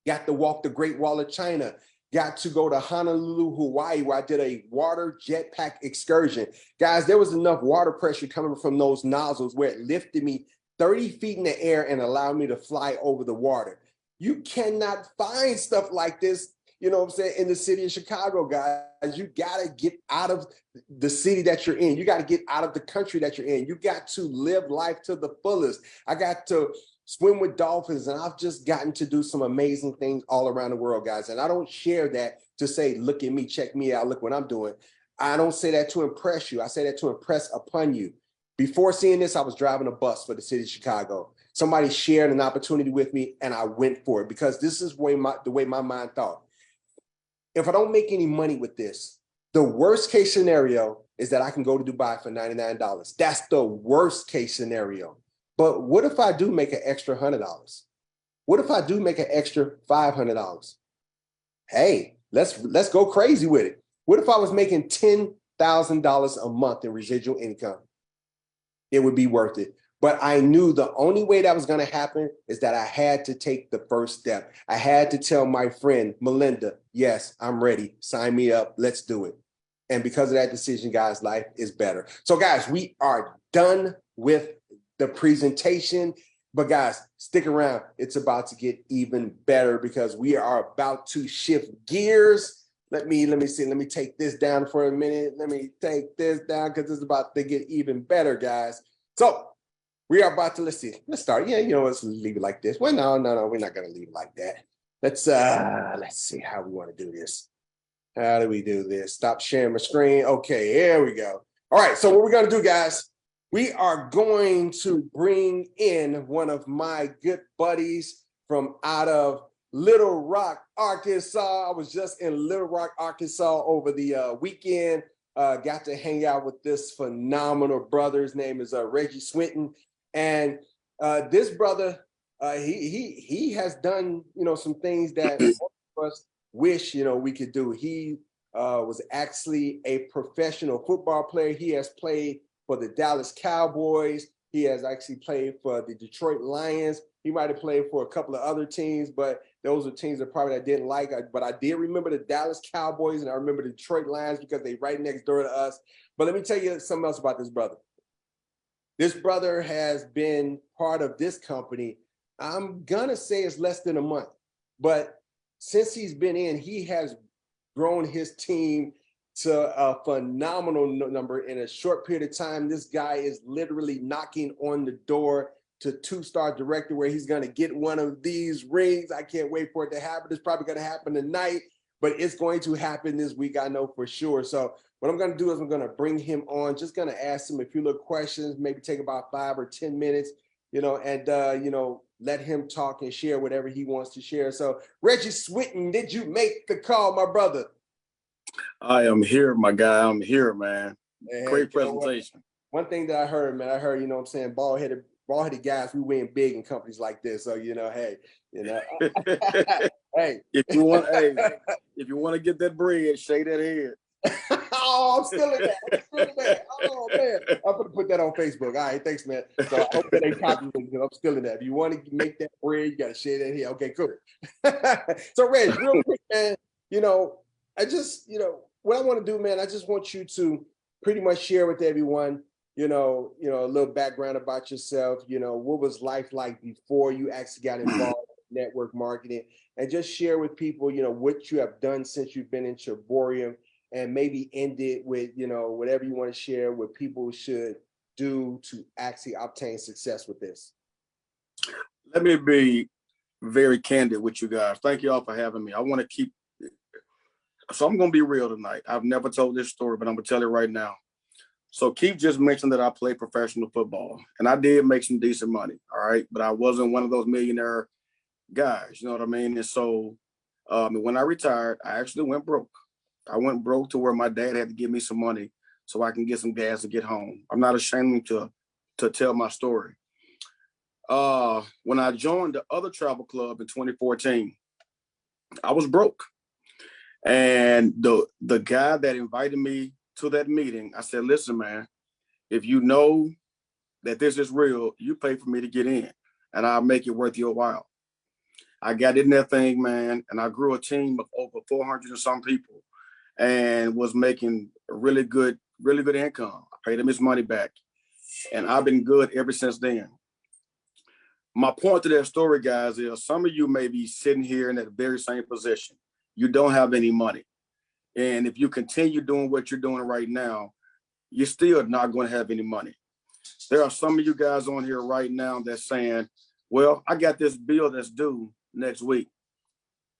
Got to walk the Great Wall of China. Got to go to Honolulu, Hawaii, where I did a water jetpack excursion. Guys, there was enough water pressure coming from those nozzles where it lifted me 30 feet in the air and allowed me to fly over the water. You cannot find stuff like this, in the city of Chicago, guys. You got to get out of the city that you're in. You got to get out of the country that you're in. You got to live life to the fullest. I got to swim with dolphins, and I've just gotten to do some amazing things all around the world, guys. And I don't share that to say, look at me, check me out, look what I'm doing. I don't say that to impress you. I say that to impress upon you. Before seeing this, I was driving a bus for the city of Chicago. Somebody shared an opportunity with me, and I went for it because this is the way my mind thought. If I don't make any money with this, the worst case scenario is that I can go to Dubai for $99. That's the worst case scenario. But what if I do make an extra $100? What if I do make an extra $500? Hey, let's go crazy with it. What if I was making $10,000 a month in residual income? It would be worth it. But I knew the only way that was going to happen is that I had to take the first step. I had to tell my friend, Melinda, yes, I'm ready. Sign me up. Let's do it. And because of that decision, guys, life is better. So, guys, we are done with the presentation. But, guys, stick around. It's about to get even better because we are about to shift gears. Let me see. Let me take this down for a minute. Let me take this down because it's about to get even better, guys. So we are about to, let's start. Yeah, let's leave it like this. Well, no, we're not going to leave it like that. Let's see how we want to do this. How do we do this? Stop sharing my screen. Okay, here we go. All right, so what we're going to do, guys, we are going to bring in one of my good buddies from out of Little Rock, Arkansas. I was just in Little Rock, Arkansas over the weekend. Got to hang out with this phenomenal brother. His name is Reggie Swinton. And this brother, he has done, some things that most of us wish, we could do. He was actually a professional football player. He has played for the Dallas Cowboys. He has actually played for the Detroit Lions. He might have played for a couple of other teams, but those are teams that probably I didn't like. But I did remember the Dallas Cowboys, and I remember the Detroit Lions because they right next door to us. But let me tell you something else about this brother. This brother has been part of this company I'm gonna say it's less than a month, but since he's been in, he has grown his team to a phenomenal number in a short period of time. This guy is literally knocking on the door to 2-star director where he's gonna get one of these rings. I can't wait for it to happen. It's probably gonna happen tonight, but it's going to happen this week, I know for sure. So what I'm gonna do is I'm gonna bring him on, just gonna ask him a few little questions, maybe take about 5 or 10 minutes, and let him talk and share whatever he wants to share. So Reggie Swinton, did you make the call, my brother? I am here, my guy. I'm here, man. Hey, great presentation. One thing that I heard, man, what I'm saying, bald-headed guys, we win big in companies like this. So, hey, hey. If you want to get that bread, shake that head. Oh, I'm still in that. Oh, man. I'm going to put that on Facebook. All right, thanks, man. So I hope that they copy me because I'm still in that. If you want to make that bread, you got to share that here. Okay, cool. So, Reg, real quick, man, what I want to do, man, I just want you to pretty much share with everyone, a little background about yourself. What was life like before you actually got involved in network marketing, and just share with people, what you have done since you've been in Triborium, and maybe end it with, whatever you want to share, what people should do to actually obtain success with this. Let me be very candid with you guys. Thank you all for having me. I want to keep, so I'm going to be real tonight. I've never told this story, but I'm going to tell it right now. So Keith just mentioned that I played professional football, and I did make some decent money, all right? But I wasn't one of those millionaire guys, you know what I mean? And so when I retired, I actually went broke. I went broke to where my dad had to give me some money so I can get some gas to get home. I'm not ashamed to tell my story. When I joined the other travel club in 2014, I was broke. And the guy that invited me to that meeting, I said, listen, man, if you know that this is real, you pay for me to get in and I'll make it worth your while. I got in that thing, man, and I grew a team of over 400 and some people and was making really good income. I paid him his money back, and I've been good ever since then. My point to that story, guys, is some of you may be sitting here in that very same position. You don't have any money. And if you continue doing what you're doing right now, you're still not going to have any money. There are some of you guys on here right now that's saying, well, I got this bill that's due next week.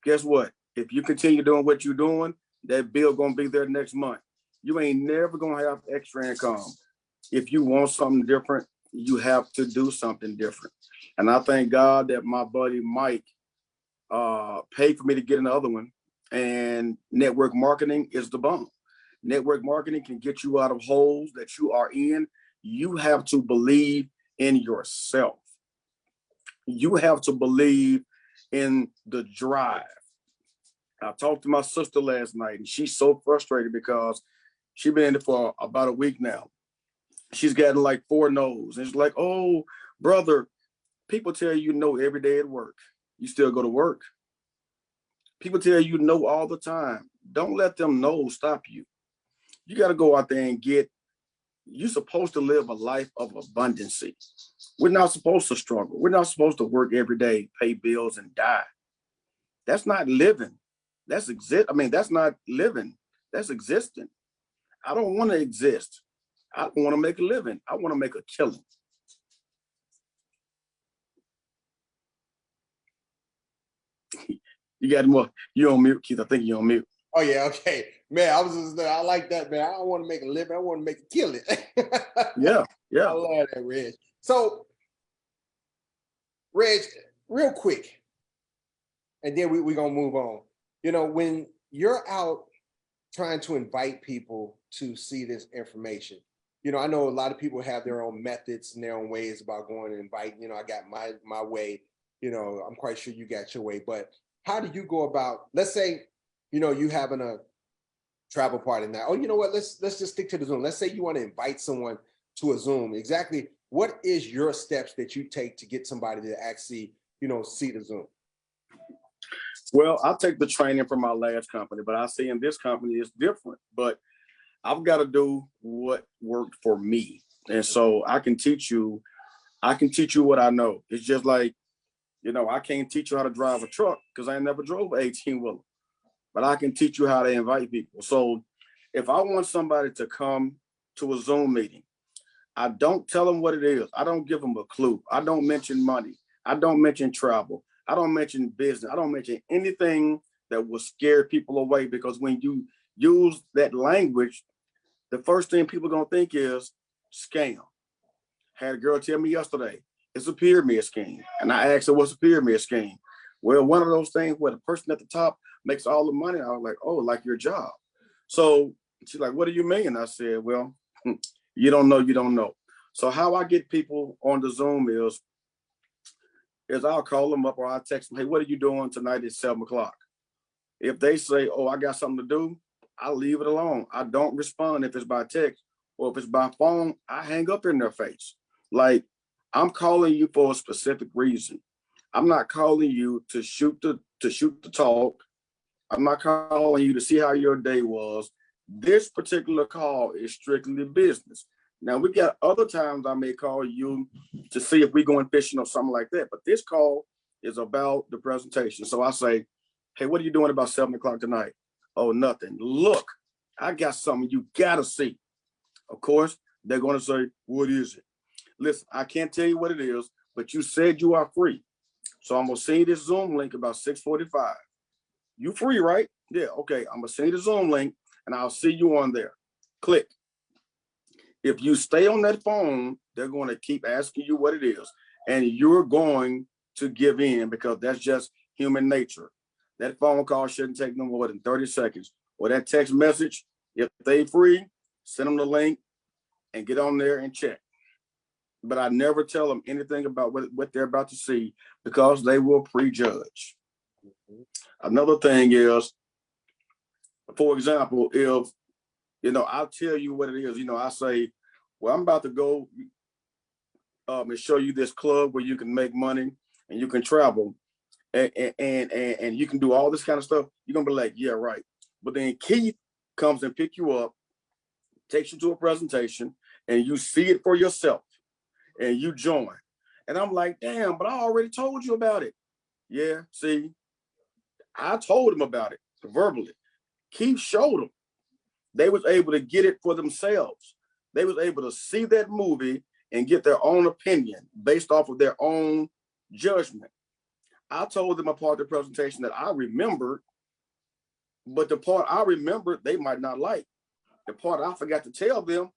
Guess what? If you continue doing what you're doing, that bill going to be there next month. You ain't never going to have extra income. If you want something different, you have to do something different. And I thank God that my buddy Mike paid for me to get another one. And network marketing is the bomb. Network marketing can get you out of holes that you are in. You have to believe in yourself. You have to believe in the drive. I talked to my sister last night, and she's so frustrated because she's been in it for about a week now. She's gotten like 4 no's. And it's like, oh, brother, people tell you no every day at work. You still go to work. People tell you no all the time. Don't let them no stop you. You got to go out there and you're supposed to live a life of abundancy. We're not supposed to struggle. We're not supposed to work every day, pay bills, and die. That's not living. That's not living. That's existing. I don't want to exist. I don't want to make a living. I want to make a killing. You got more. You on mute, Keith. I think you're on mute. Oh yeah, okay, man. I like that, man. I don't want to make a living. I want to make a killing. Yeah. I love that, Reg. So, Reg, real quick, and then we're gonna move on. When you're out trying to invite people to see this information, I know a lot of people have their own methods and their own ways about going and inviting. I got my way. I'm quite sure you got your way, but how do you go about, let's say, you having a travel party now. Oh, you know what? Let's just stick to the Zoom. Let's say you want to invite someone to a Zoom. Exactly. What is your steps that you take to get somebody to actually, see the Zoom? Well, I'll take the training from my last company, but I see in this company it's different. But I've got to do what worked for me. And so I can teach you what I know. It's just like You know, I can't teach you how to drive a truck because I ain't never drove an 18-wheeler, but I can teach you how to invite people. So if I want somebody to come to a Zoom meeting, I don't tell them what it is. I don't give them a clue. I don't mention money. I don't mention travel. I don't mention business. I don't mention anything that will scare people away, because when you use that language, the first thing people are going to think is scam. Had a girl tell me yesterday, it's a pyramid scheme. And I asked her, what's a pyramid scheme? Well, one of those things where the person at the top makes all the money. I was like, oh, like your job. So she's like, what do you mean? I said, well, you don't know, you don't know. So how I get people on the Zoom is I'll call them up or I'll text them, hey, what are you doing tonight at 7 o'clock? If they say, oh, I got something to do, I leave it alone. I don't respond if it's by text, or if it's by phone, I hang up in their face. Like, I'm calling you for a specific reason. I'm not calling you to shoot the talk. I'm not calling you to see how your day was. This particular call is strictly business. Now, we got other times I may call you to see if we're going fishing or something like that, but this call is about the presentation. So I say, hey, what are you doing about 7 o'clock tonight? Oh, nothing. Look, I got something you gotta see. Of course, they're gonna say, what is it? Listen, I can't tell you what it is, but you said you are free. So I'm gonna send you this Zoom link about 6:45. You free, right? Yeah, okay. I'm gonna send you the Zoom link and I'll see you on there. Click. If you stay on that phone, they're going to keep asking you what it is. And you're going to give in, because that's just human nature. That phone call shouldn't take no more than 30 seconds. Or that text message, if they free, send them the link and get on there and check. But I never tell them anything about what they're about to see, because they will prejudge. Another thing is, for example, if, I'll tell you what it is. I say, well, I'm about to go and show you this club where you can make money and you can travel and you can do all this kind of stuff. You're going to be like, yeah, right. But then Keith comes and pick you up, takes you to a presentation, and you see it for yourself and you join. And I'm like, damn, but I already told you about it. Yeah, see, I told him about it verbally. Keith showed them. They was able to get it for themselves. They was able to see that movie and get their own opinion based off of their own judgment. I told them a part of the presentation that I remembered, but the part I remembered, they might not like. The part I forgot to tell them,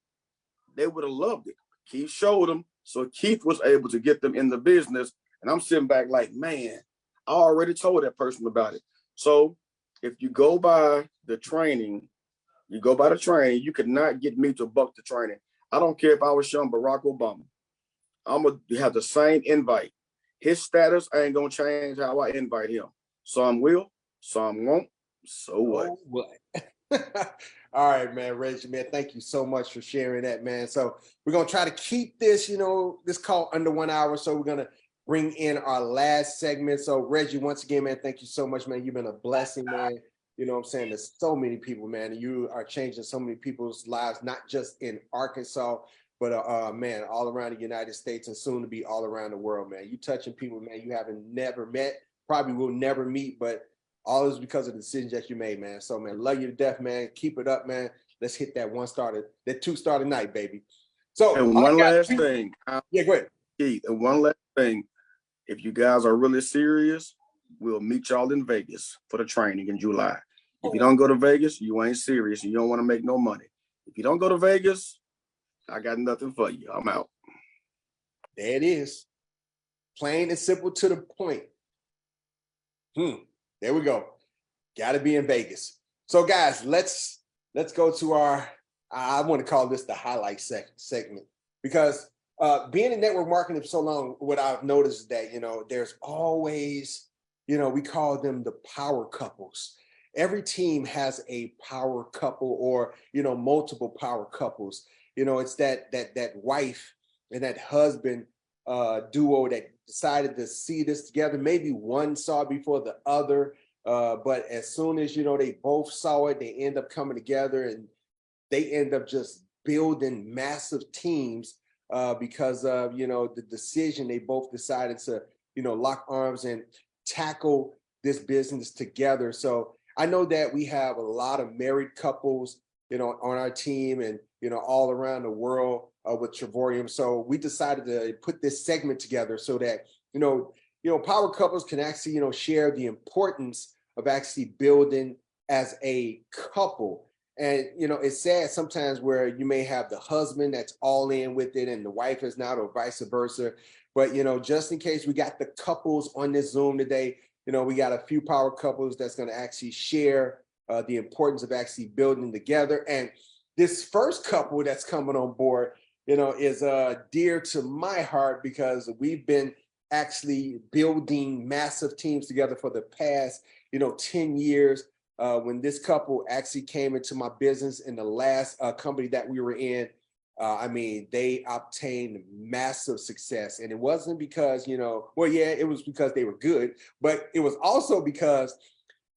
they would have loved it. Keith showed them, so Keith was able to get them in the business. And I'm sitting back like, man, I already told that person about it. So if you go by the training, you could not get me to buck the training. I don't care if I was showing Barack Obama. I'm going to have the same invite. His status ain't going to change how I invite him. Some will, some won't. So what? Oh, what? All right, man, Reggie, man, thank you so much for sharing that, man. So we're going to try to keep this, this call under 1 hour. So we're going to bring in our last segment. So Reggie, once again, man, thank you so much, man. You've been a blessing, man. You know what I'm saying? There's so many people, man, and you are changing so many people's lives, not just in Arkansas, but man, all around the United States and soon to be all around the world, man. You touching people, man, you haven't never met, probably will never meet, but all is because of the decisions that you made, man. So, man, love you to death, man. Keep it up, man. Let's hit that 2-star tonight, baby. So, and one last thing. Yeah, go ahead. Keith, and one last thing. If you guys are really serious, we'll meet y'all in Vegas for the training in July. If you don't go to Vegas, you ain't serious and you don't want to make no money. If you don't go to Vegas, I got nothing for you. I'm out. There it is. Plain and simple to the point. There we go. Got to be in Vegas. So, guys, let's go to our, I want to call this the highlight segment, because being in network marketing for so long, what I've noticed is that, there's always, we call them the power couples. Every team has a power couple or, multiple power couples. It's that wife and that husband duo that decided to see this together. Maybe one saw it before the other, but as soon as, they both saw it, they end up coming together and they end up just building massive teams because of, the decision they both decided to, lock arms and tackle this business together. So I know that we have a lot of married couples, on our team and, all around the world with Trevorium. So we decided to put this segment together so that, power couples can actually, share the importance of actually building as a couple. And, it's sad sometimes where you may have the husband that's all in with it and the wife is not, or vice versa. But, just in case, we got the couples on this Zoom today, we got a few power couples that's going to actually share the importance of actually building together. And this first couple that's coming on board, is dear to my heart because we've been actually building massive teams together for the past, 10 years. When this couple actually came into my business in the last company that we were in, they obtained massive success. And it wasn't because, it was because they were good, but it was also because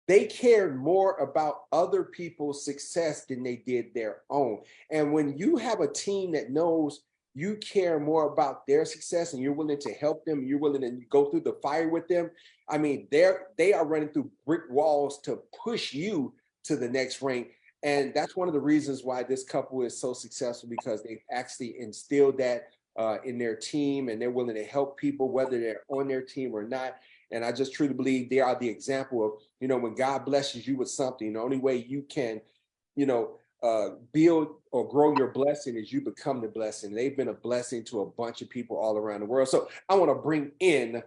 they cared more about other people's success than they did their own. And when you have a team that knows you care more about their success and you're willing to help them, you're willing to go through the fire with them, they are running through brick walls to push you to the next rank. And that's one of the reasons why this couple is so successful, because they've actually instilled that in their team, and they're willing to help people, whether they're on their team or not. And I just truly believe they are the example of, when God blesses you with something, the only way you can, build or grow your blessing is you become the blessing. They've been a blessing to a bunch of people all around the world. So I want to bring in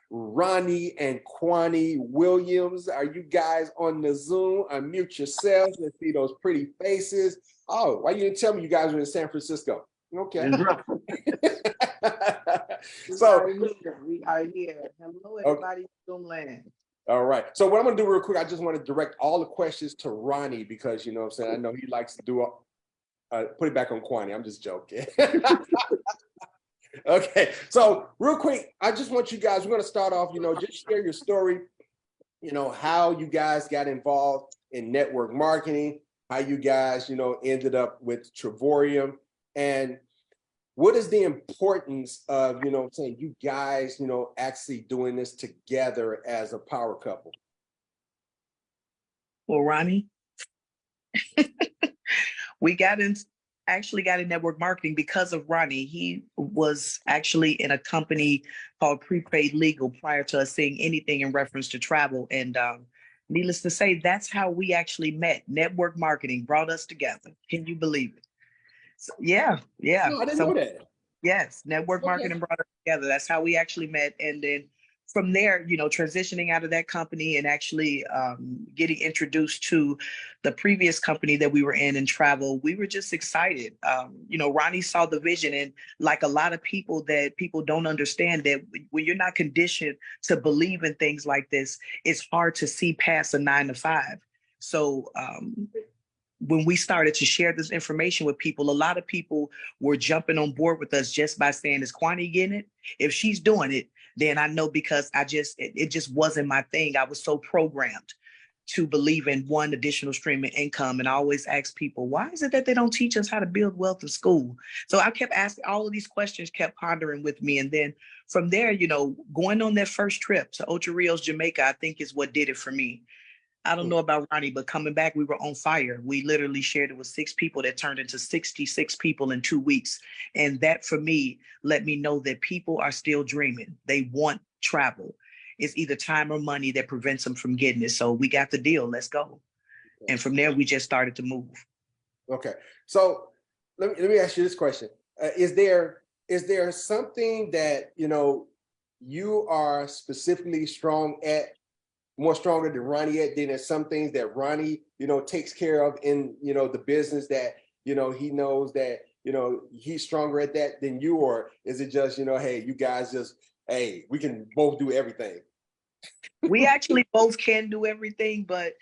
Ronnie and Kwani Williams. Are you guys on the Zoom? Unmute yourselves. Let's see those pretty faces. Oh, why you didn't tell me you guys were in San Francisco? Okay. So we are here. Hello, everybody, Zoom land. All right. So what I'm going to do real quick, I just want to direct all the questions to Ronnie because, I know he likes to do put it back on Kwani. I'm just joking. Okay. So real quick, I just want you guys, we're going to start off, just share your story, how you guys got involved in network marketing, how you guys, ended up with Trevorium, and what is the importance of, saying you guys, actually doing this together as a power couple? Well, Ronnie, we actually got in network marketing because of Ronnie. He was actually in a company called Prepaid Legal prior to us seeing anything in reference to travel. And needless to say, that's how we actually met. Network marketing brought us together. Can you believe it? So, yeah. No, I didn't know that. Yes, network marketing brought us together. That's how we actually met. And then from there, transitioning out of that company and actually getting introduced to the previous company that we were in travel, we were just excited. Ronnie saw the vision, and like a lot of people don't understand that when you're not conditioned to believe in things like this, it's hard to see past a 9 to 5. So when we started to share this information with people, a lot of people were jumping on board with us just by saying, is Kwani getting it? If she's doing it, then I know, because it just wasn't my thing. I was so programmed to believe in one additional stream of income. And I always ask people, why is it that they don't teach us how to build wealth in school? So I kept asking all of these questions, kept pondering with me. And then from there, going on that first trip to Ocho Rios, Jamaica, I think is what did it for me. I don't know about Ronnie, but coming back, we were on fire. We literally shared it with 6 people that turned into 66 people in 2 weeks. And that for me, let me know that people are still dreaming. They want travel. It's either time or money that prevents them from getting it. So we got the deal. Let's go. And from there, we just started to move. Okay. So let me ask you this question. Is there something that, you are specifically strong at, more stronger than Ronnie at? Then there's some things that Ronnie, takes care of in, the business that, he knows that, he's stronger at that than you? Or is it just, hey, you guys just, hey, we can both do everything? We actually both can do everything, but,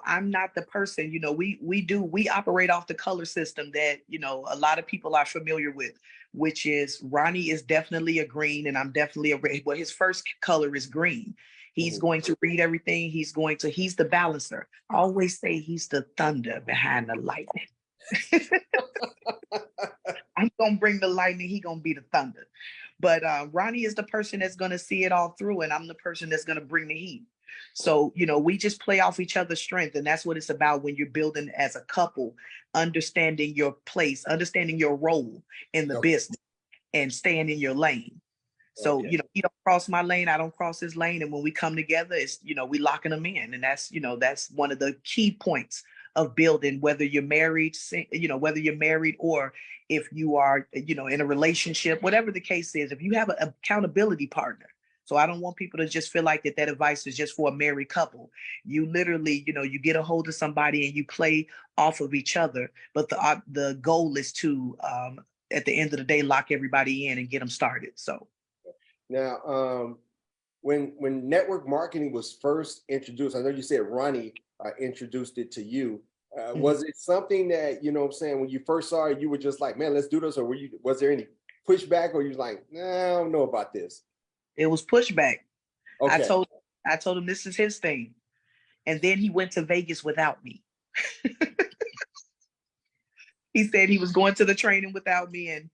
I'm not the person, we operate off the color system that, a lot of people are familiar with, which is Ronnie is definitely a green and I'm definitely a red. Well, his first color is green. He's going to read everything. He's the balancer. I always say he's the thunder behind the lightning. I'm gonna bring the lightning, he gonna be the thunder. But Ronnie is the person that's gonna see it all through, and I'm the person that's gonna bring the heat. So, we just play off each other's strength, and that's what it's about when you're building as a couple, understanding your place, understanding your role in the business, and staying in your lane. So, he don't cross my lane, I don't cross his lane. And when we come together, it's, we locking them in. And that's one of the key points of building, whether you're married, whether you're married or if you are, in a relationship, whatever the case is, if you have an accountability partner. So I don't want people to just feel like that advice is just for a married couple. You literally, you get a hold of somebody and you play off of each other. But the goal is to, at the end of the day, lock everybody in and get them started. So. Now, when network marketing was first introduced, I know you said Ronnie introduced it to you. Was it something that, when you first saw it, you were just like, man, let's do this? Or was there any pushback, or you was like, nah, I don't know about this? It was pushback. Okay. I told him this is his thing. And then he went to Vegas without me. He said he was going to the training without me. And,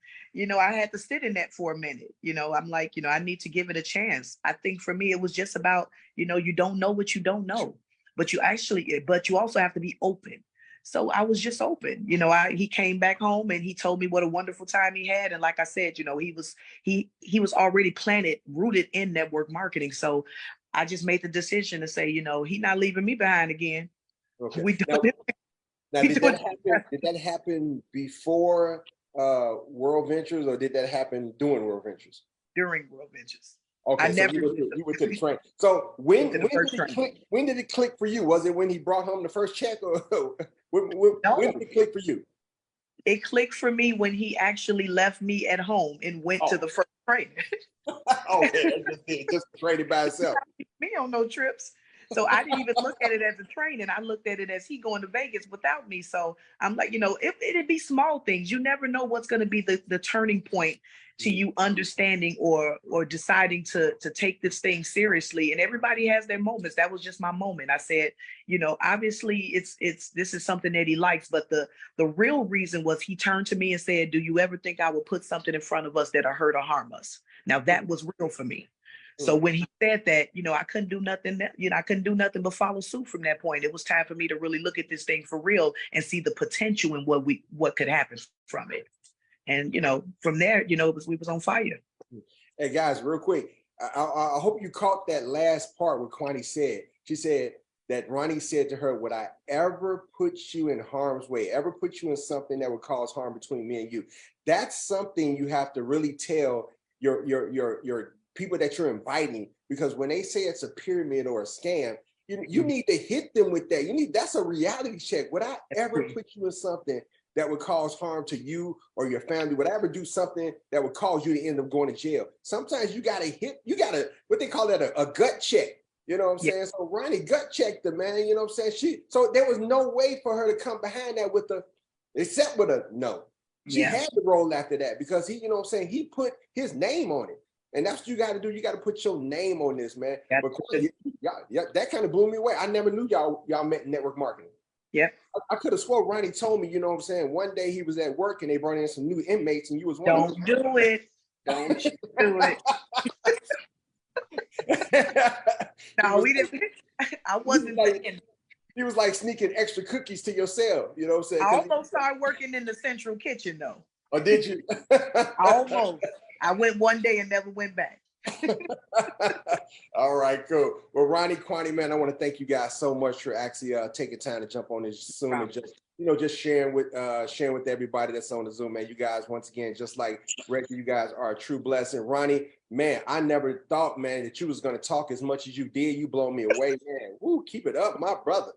I had to sit in that for a minute. I'm like, I need to give it a chance. I think for me, it was just about, you don't know what you don't know, but you also have to be open. So I was just open. He came back home and he told me what a wonderful time he had. And like I said, he was already rooted in network marketing. So I just made the decision to say, he's not leaving me behind again. Okay. We doing it. Now, did that happen before World Ventures, or did that happen during World Ventures? During World Ventures. Okay, so you went to the train. So when did it click for you? Was it when he brought home the first check, or when did it click for you? It clicked for me when he actually left me at home and went to the first train. Okay, just traded by itself. Me on no trips. So I didn't even look at it as a train, and I looked at it as he going to Vegas without me. So I'm like, it'd be small things. You never know what's going to be the turning point to you understanding or deciding to take this thing seriously. And everybody has their moments. That was just my moment. I said, obviously this is something that he likes, but the real reason was he turned to me and said, do you ever think I will put something in front of us that'll hurt or harm us? Now that was real for me. So when he said that, I couldn't do nothing, I couldn't do nothing but follow suit from that point. It was time for me to really look at this thing for real and see the potential in what could happen from it. And, from there, we was on fire. Hey guys, real quick. I hope you caught that last part what Kwani said. She said that Ronnie said to her, would I ever put you in harm's way, ever put you in something that would cause harm between me and you? That's something you have to really tell your people that you're inviting, because when they say it's a pyramid or a scam, you need to hit them with that. That's a reality check. Would I ever put you in something that would cause harm to you or your family? Would I ever do something that would cause you to end up going to jail? Sometimes you gotta what they call that, a gut check. You know what I'm saying? So Ronnie gut checked the man, you know what I'm saying? So there was no way for her to come behind that except with a no. She had to roll after that, because he, you know what I'm saying, he put his name on it. And that's what you got to do. You got to put your name on this, man. But that kind of blew me away. I never knew y'all met in network marketing. Yeah. I could have swore Ronnie told me, you know what I'm saying, one day he was at work and they brought in some new inmates and you was one of them. Don't do it. No, we didn't. I wasn't thinking. He was like sneaking extra cookies to your cell. You know what I'm saying? I almost started working in the central kitchen though. Oh, did you? Almost. I went one day and never went back. All right, cool. Well, Ronnie, Kwani, man, I want to thank you guys so much for actually taking time to jump on this Zoom and just sharing with everybody that's on the Zoom, man. You guys, once again, just like Reggie, you guys are a true blessing. Ronnie, man, I never thought, man, that you was going to talk as much as you did. You blow me away, man. Woo, keep it up, my brother.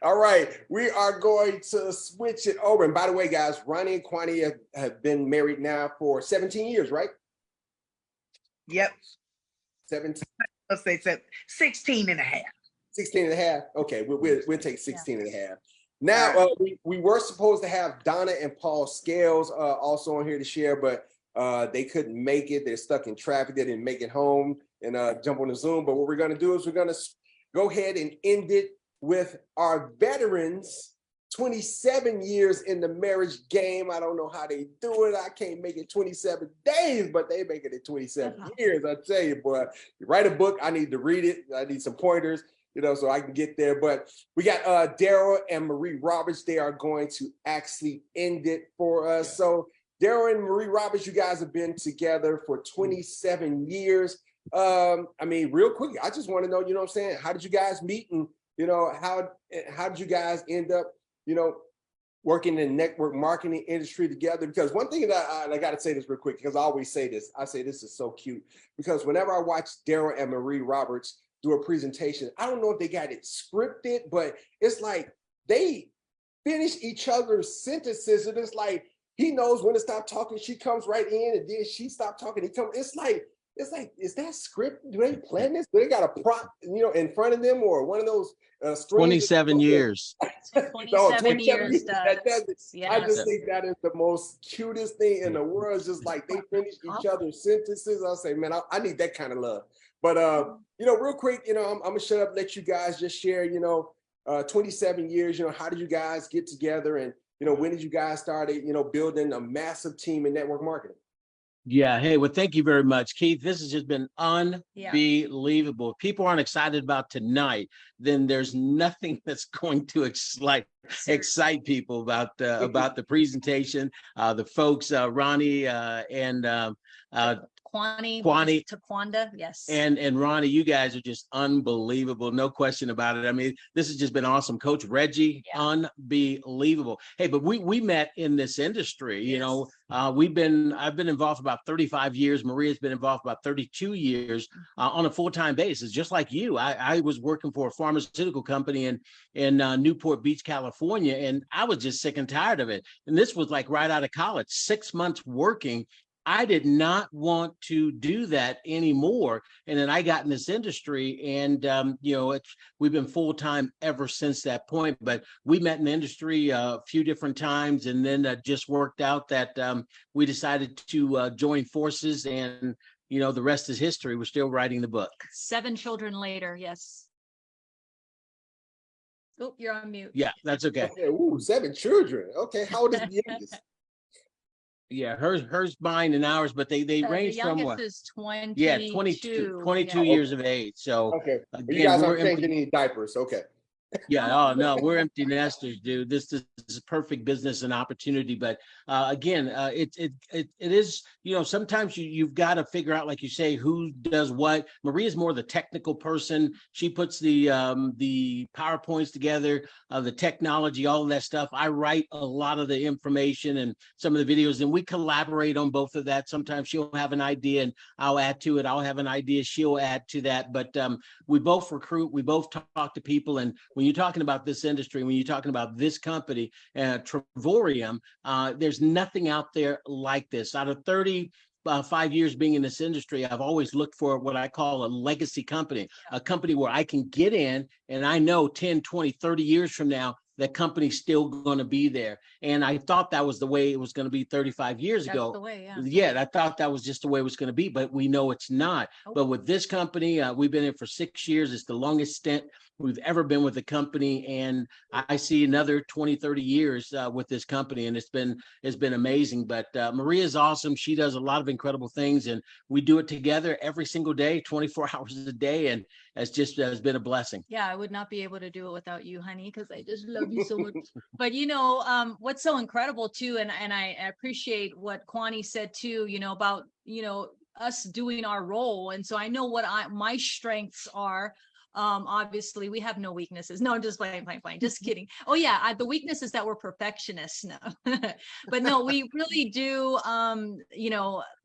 All right, we are going to switch it over. And by the way, guys, Ronnie and Kwani have been married now for 17 years, right? Yep. 17. Let's say 16 and a half. 16 and a half. Okay, we'll take 16 and a half. Now, we were supposed to have Donna and Paul Scales also on here to share, but they couldn't make it. They're stuck in traffic. They didn't make it home and jump on the Zoom. But what we're going to do is we're going to go ahead and end it with our veterans 27 years in the marriage game. I don't know how they do it. I can't make it 27 days, but they make it in 27 years. I tell you, boy, you write a book. I need to read it. I need some pointers, so I can get there. But we got Darryl and Maria Roberts. They are going to actually end it for us. Yeah. So Darryl and Maria Roberts, you guys have been together for 27 years. I mean, real quick, I just want to know, what I'm saying? How did you guys meet? And, how did you guys end up, working in the network marketing industry together? Because one thing that I got to say this real quick, because I always say this, I say this is so cute, because whenever I watch Darryl and Maria Roberts do a presentation, I don't know if they got it scripted, but it's like they finish each other's sentences, and it's like he knows when to stop talking, she comes right in, and then she stopped talking, he comes. It's like, is that script? Do they plan this? Do they got a prop, in front of them, or one of those 27 years. 27 years. I just think that is the most cutest thing in the world. It's just like they finish each other's sentences. I'll say, man, I need that kind of love. But real quick, I'm gonna shut up, let you guys just share, 27 years, how did you guys get together, and when did you guys start, building a massive team in network marketing? Yeah. Hey, well, thank you very much, Keith. This has just been unbelievable. If people aren't excited about tonight, then there's nothing that's going to excite people about the presentation. The folks, Ronnie and Kwani, Taquanda, yes. And Ronnie, you guys are just unbelievable. No question about it. I mean, this has just been awesome. Coach Reggie, unbelievable. Hey, but we met in this industry, Yes. I've been involved for about 35 years. Maria's been involved for about 32 years on a full-time basis, just like you. I was working for a pharmaceutical company in Newport Beach, California, and I was just sick and tired of it. And this was like right out of college, 6 months working. I did not want to do that anymore. And then I got in this industry, and, we've been full-time ever since that point. But we met in the industry a few different times, and then just worked out that we decided to join forces, and, the rest is history. We're still writing the book. 7 children later. Yes. Oh, you're on mute. Yeah, that's okay. Ooh, 7 children. Okay. How old is the youngest? Yeah, hers, mine, and ours, but they range from what? The youngest is 22. Yeah, 22 years of age. So okay, you guys aren't changing any diapers. Okay. Yeah, oh no, we're empty nesters, dude. This is perfect business and opportunity. But again, it is, sometimes you've got to figure out, like you say, who does what. Maria's more the technical person. She puts the PowerPoints together, the technology, all of that stuff. I write a lot of the information and some of the videos, and we collaborate on both of that. Sometimes she'll have an idea and I'll add to it. I'll have an idea, she'll add to that. But we both recruit, we both talk to people. And when you're talking about this industry, when you're talking about this company, Trevorium, there's nothing out there like this. Out of 35 years being in this industry, I've always looked for what I call a legacy company, a company where I can get in and I know 10, 20, 30 years from now, that company's still going to be there. And I thought that was the way it was going to be 35 years ago. The way, I thought that was just the way it was going to be, but we know it's not. But with this company, we've been in for 6 years. It's the longest stint we've ever been with the company. And I see another 20, 30 years with this company. And it's been amazing. But Maria's awesome. She does a lot of incredible things, and we do it together every single day, 24 hours a day. And has been a blessing. Yeah, I would not be able to do it without you, honey, because I just love you so much. But what's so incredible too, and I appreciate what Kwani said too, about us doing our role. And so I know what my strengths are. Obviously we have no weaknesses. No, I'm just playing. Just kidding. Oh yeah. The weakness is that we're perfectionists. No, but no, we really do,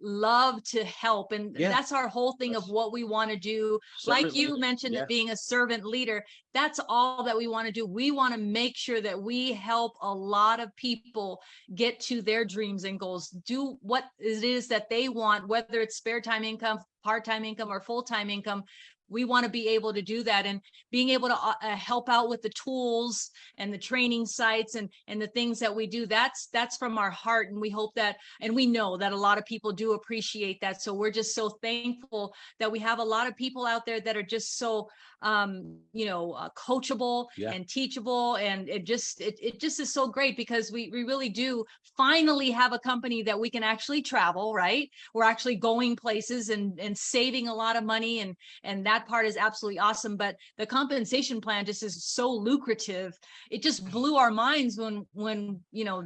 love to help. And that's our whole thing of what we want to do. Like you mentioned, that being a servant leader, that's all that we want to do. We want to make sure that we help a lot of people get to their dreams and goals, do what it is that they want, whether it's spare time income, part-time income, or full-time income. we want to be able to do that, and being able to help out with the tools and the training sites and the things that we do. That's from our heart, and we hope that, and we know that a lot of people do appreciate that. So we're just so thankful that we have a lot of people out there that are just so coachable and teachable, and it just is so great, because we really do finally have a company that we can actually travel, right? We're actually going places and saving a lot of money, and that part is absolutely awesome. But the compensation plan just is so lucrative. It just blew our minds when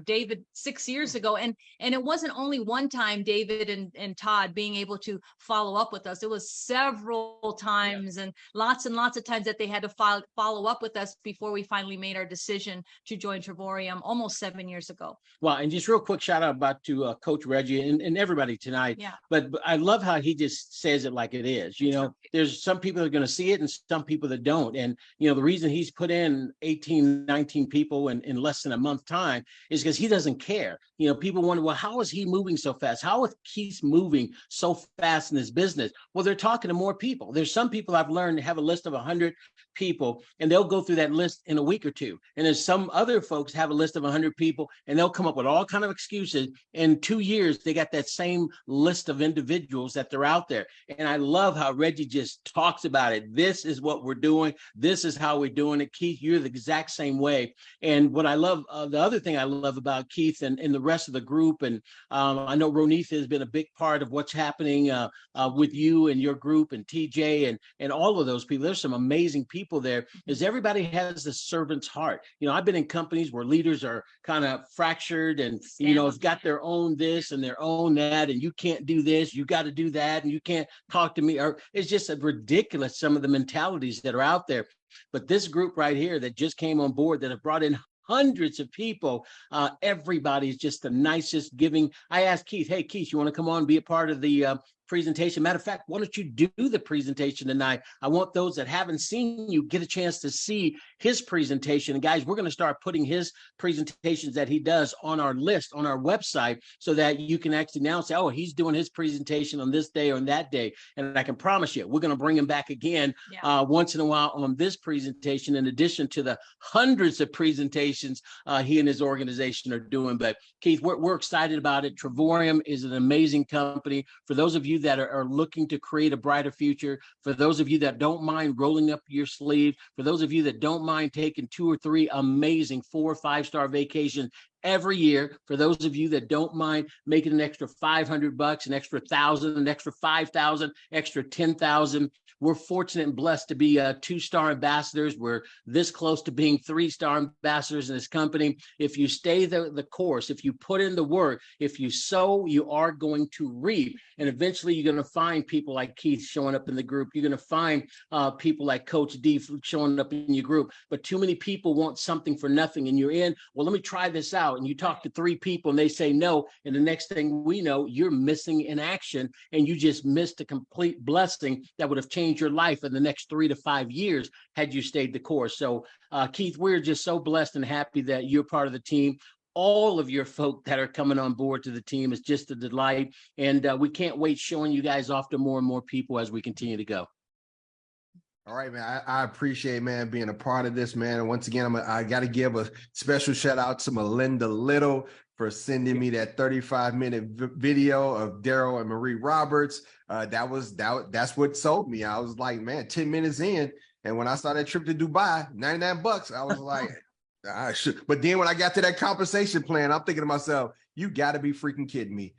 David 6 years ago, and it wasn't only one time David and Todd being able to follow up with us. It was several times and lots of times that they had to follow up with us before we finally made our decision to join Trevorium almost 7 years ago. Well, and just real quick shout out to Coach Reggie and everybody tonight. Yeah. But I love how he just says it like it is. There's some people that are going to see it and some people that don't. And, the reason he's put in 18, 19 people in less than a month time is because he doesn't care. People wonder, well, how is he moving so fast? How is Keith moving so fast in his business? Well, they're talking to more people. There's some people I've learned to have a list of 100 people, and they'll go through that list in a week or two. And there's some other folks have a list of 100 people, and they'll come up with all kind of excuses. In 2 years, they got that same list of individuals that they're out there. And I love how Reggie just talks about it. This is what we're doing. This is how we're doing it. Keith, you're the exact same way. And what I love, the other thing I love about Keith and the rest of the group, and I know Ronitha has been a big part of what's happening with you and your group, and TJ and all of those people. There's some amazing people there, is everybody has the servant's heart. I've been in companies where leaders are kind of fractured and, have got their own this and their own that, and you can't do this, you got to do that, and you can't talk to me. Or it's just ridiculous, some of the mentalities that are out there. But this group right here that just came on board, that have brought in hundreds of people, everybody's just the nicest, giving. I asked Keith, hey, Keith, you want to come on and be a part of the presentation? Matter of fact, why don't you do the presentation tonight? I want those that haven't seen you get a chance to see his presentation. And guys, we're going to start putting his presentations that he does on our list, on our website, so that you can actually now say, oh, he's doing his presentation on this day or on that day. And I can promise you, we're going to bring him back again once in a while on this presentation, in addition to the hundreds of presentations he and his organization are doing. But Keith, we're excited about it. Trevorium is an amazing company. For those of you that are looking to create a brighter future, for those of you that don't mind rolling up your sleeve, for those of you that don't mind taking 2 or 3 amazing 4 or 5-star vacations every year, for those of you that don't mind making an extra $500, an extra 1,000, an extra 5,000, extra 10,000, we're fortunate and blessed to be 2-star ambassadors. We're this close to being 3-star ambassadors in this company. If you stay the course, if you put in the work, if you sow, you are going to reap. And eventually you're going to find people like Keith showing up in the group. You're going to find people like Coach D showing up in your group. But too many people want something for nothing, and you're in, well, let me try this out. And you talk to 3 people and they say no. And the next thing we know, you're missing in action, and you just missed a complete blessing that would have changed your life in the next 3 to 5 years had you stayed the course. So Keith, we're just so blessed and happy that you're part of the team. All of your folk that are coming on board to the team is just a delight. And we can't wait showing you guys off to more and more people as we continue to go. All right, man. I appreciate, man, being a part of this, man. And once again, I got to give a special shout out to Melinda Little for sending me that 35-minute video of Darryl and Maria Roberts. That's what sold me. I was like, man, 10 minutes in. And when I saw that trip to Dubai, $99, I was like, I should. But then when I got to that compensation plan, I'm thinking to myself, you got to be freaking kidding me.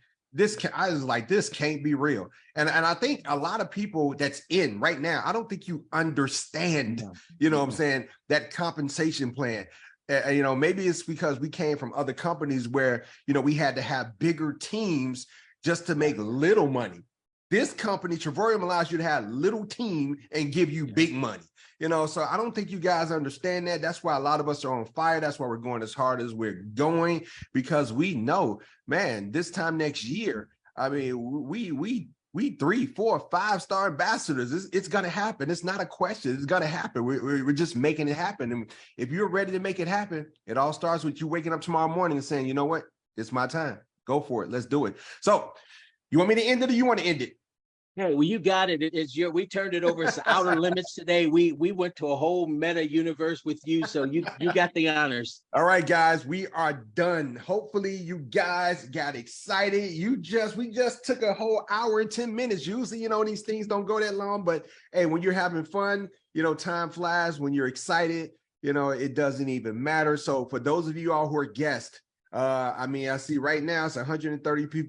I was like, this can't be real. And I think a lot of people that's in right now, I don't think you understand, what I'm saying, that compensation plan. Maybe it's because we came from other companies where, we had to have bigger teams just to make little money. This company, Trevorium, allows you to have little team and give you big money. So I don't think you guys understand that. That's why a lot of us are on fire. That's why we're going as hard as we're going, because we know, man, this time next year, I mean, we 3, 4, 5-star ambassadors. It's going to happen. It's not a question. It's going to happen. We're just making it happen. And if you're ready to make it happen, it all starts with you waking up tomorrow morning and saying, you know what? It's my time. Go for it. Let's do it. So you want me to end it, or you want to end it? Hey, well, you got it. We turned it over to Outer Limits today. We went to a whole meta universe with you, so you got the honors. All right, guys, we are done. Hopefully, you guys got excited. We just took a whole hour and 10 minutes. Usually, these things don't go that long, but hey, when you're having fun, time flies. When you're excited, it doesn't even matter. So for those of you all who are guests, I see right now it's 132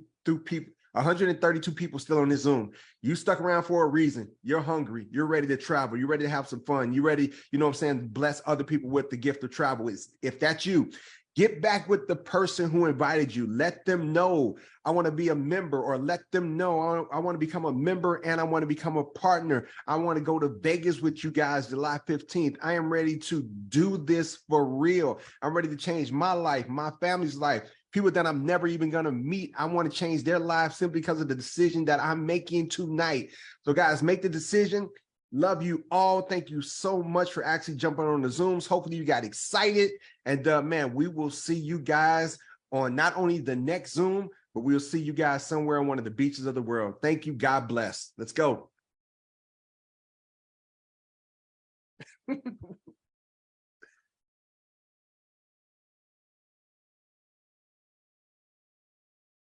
people still on this Zoom. You stuck around for a reason. You're hungry. You're ready to travel. You're ready to have some fun. You're ready, bless other people with the gift of travel. If that's you, get back with the person who invited you. Let them know I want to be a member, or let them know I want to become a member and I want to become a partner. I want to go to Vegas with you guys July 15th. I am ready to do this for real. I'm ready to change my life, my family's life. People that I'm never even going to meet, I want to change their lives simply because of the decision that I'm making tonight. So guys, make the decision. Love you all. Thank you so much for actually jumping on the Zooms. Hopefully you got excited. And man, we will see you guys on not only the next Zoom, but we'll see you guys somewhere on one of the beaches of the world. Thank you. God bless. Let's go.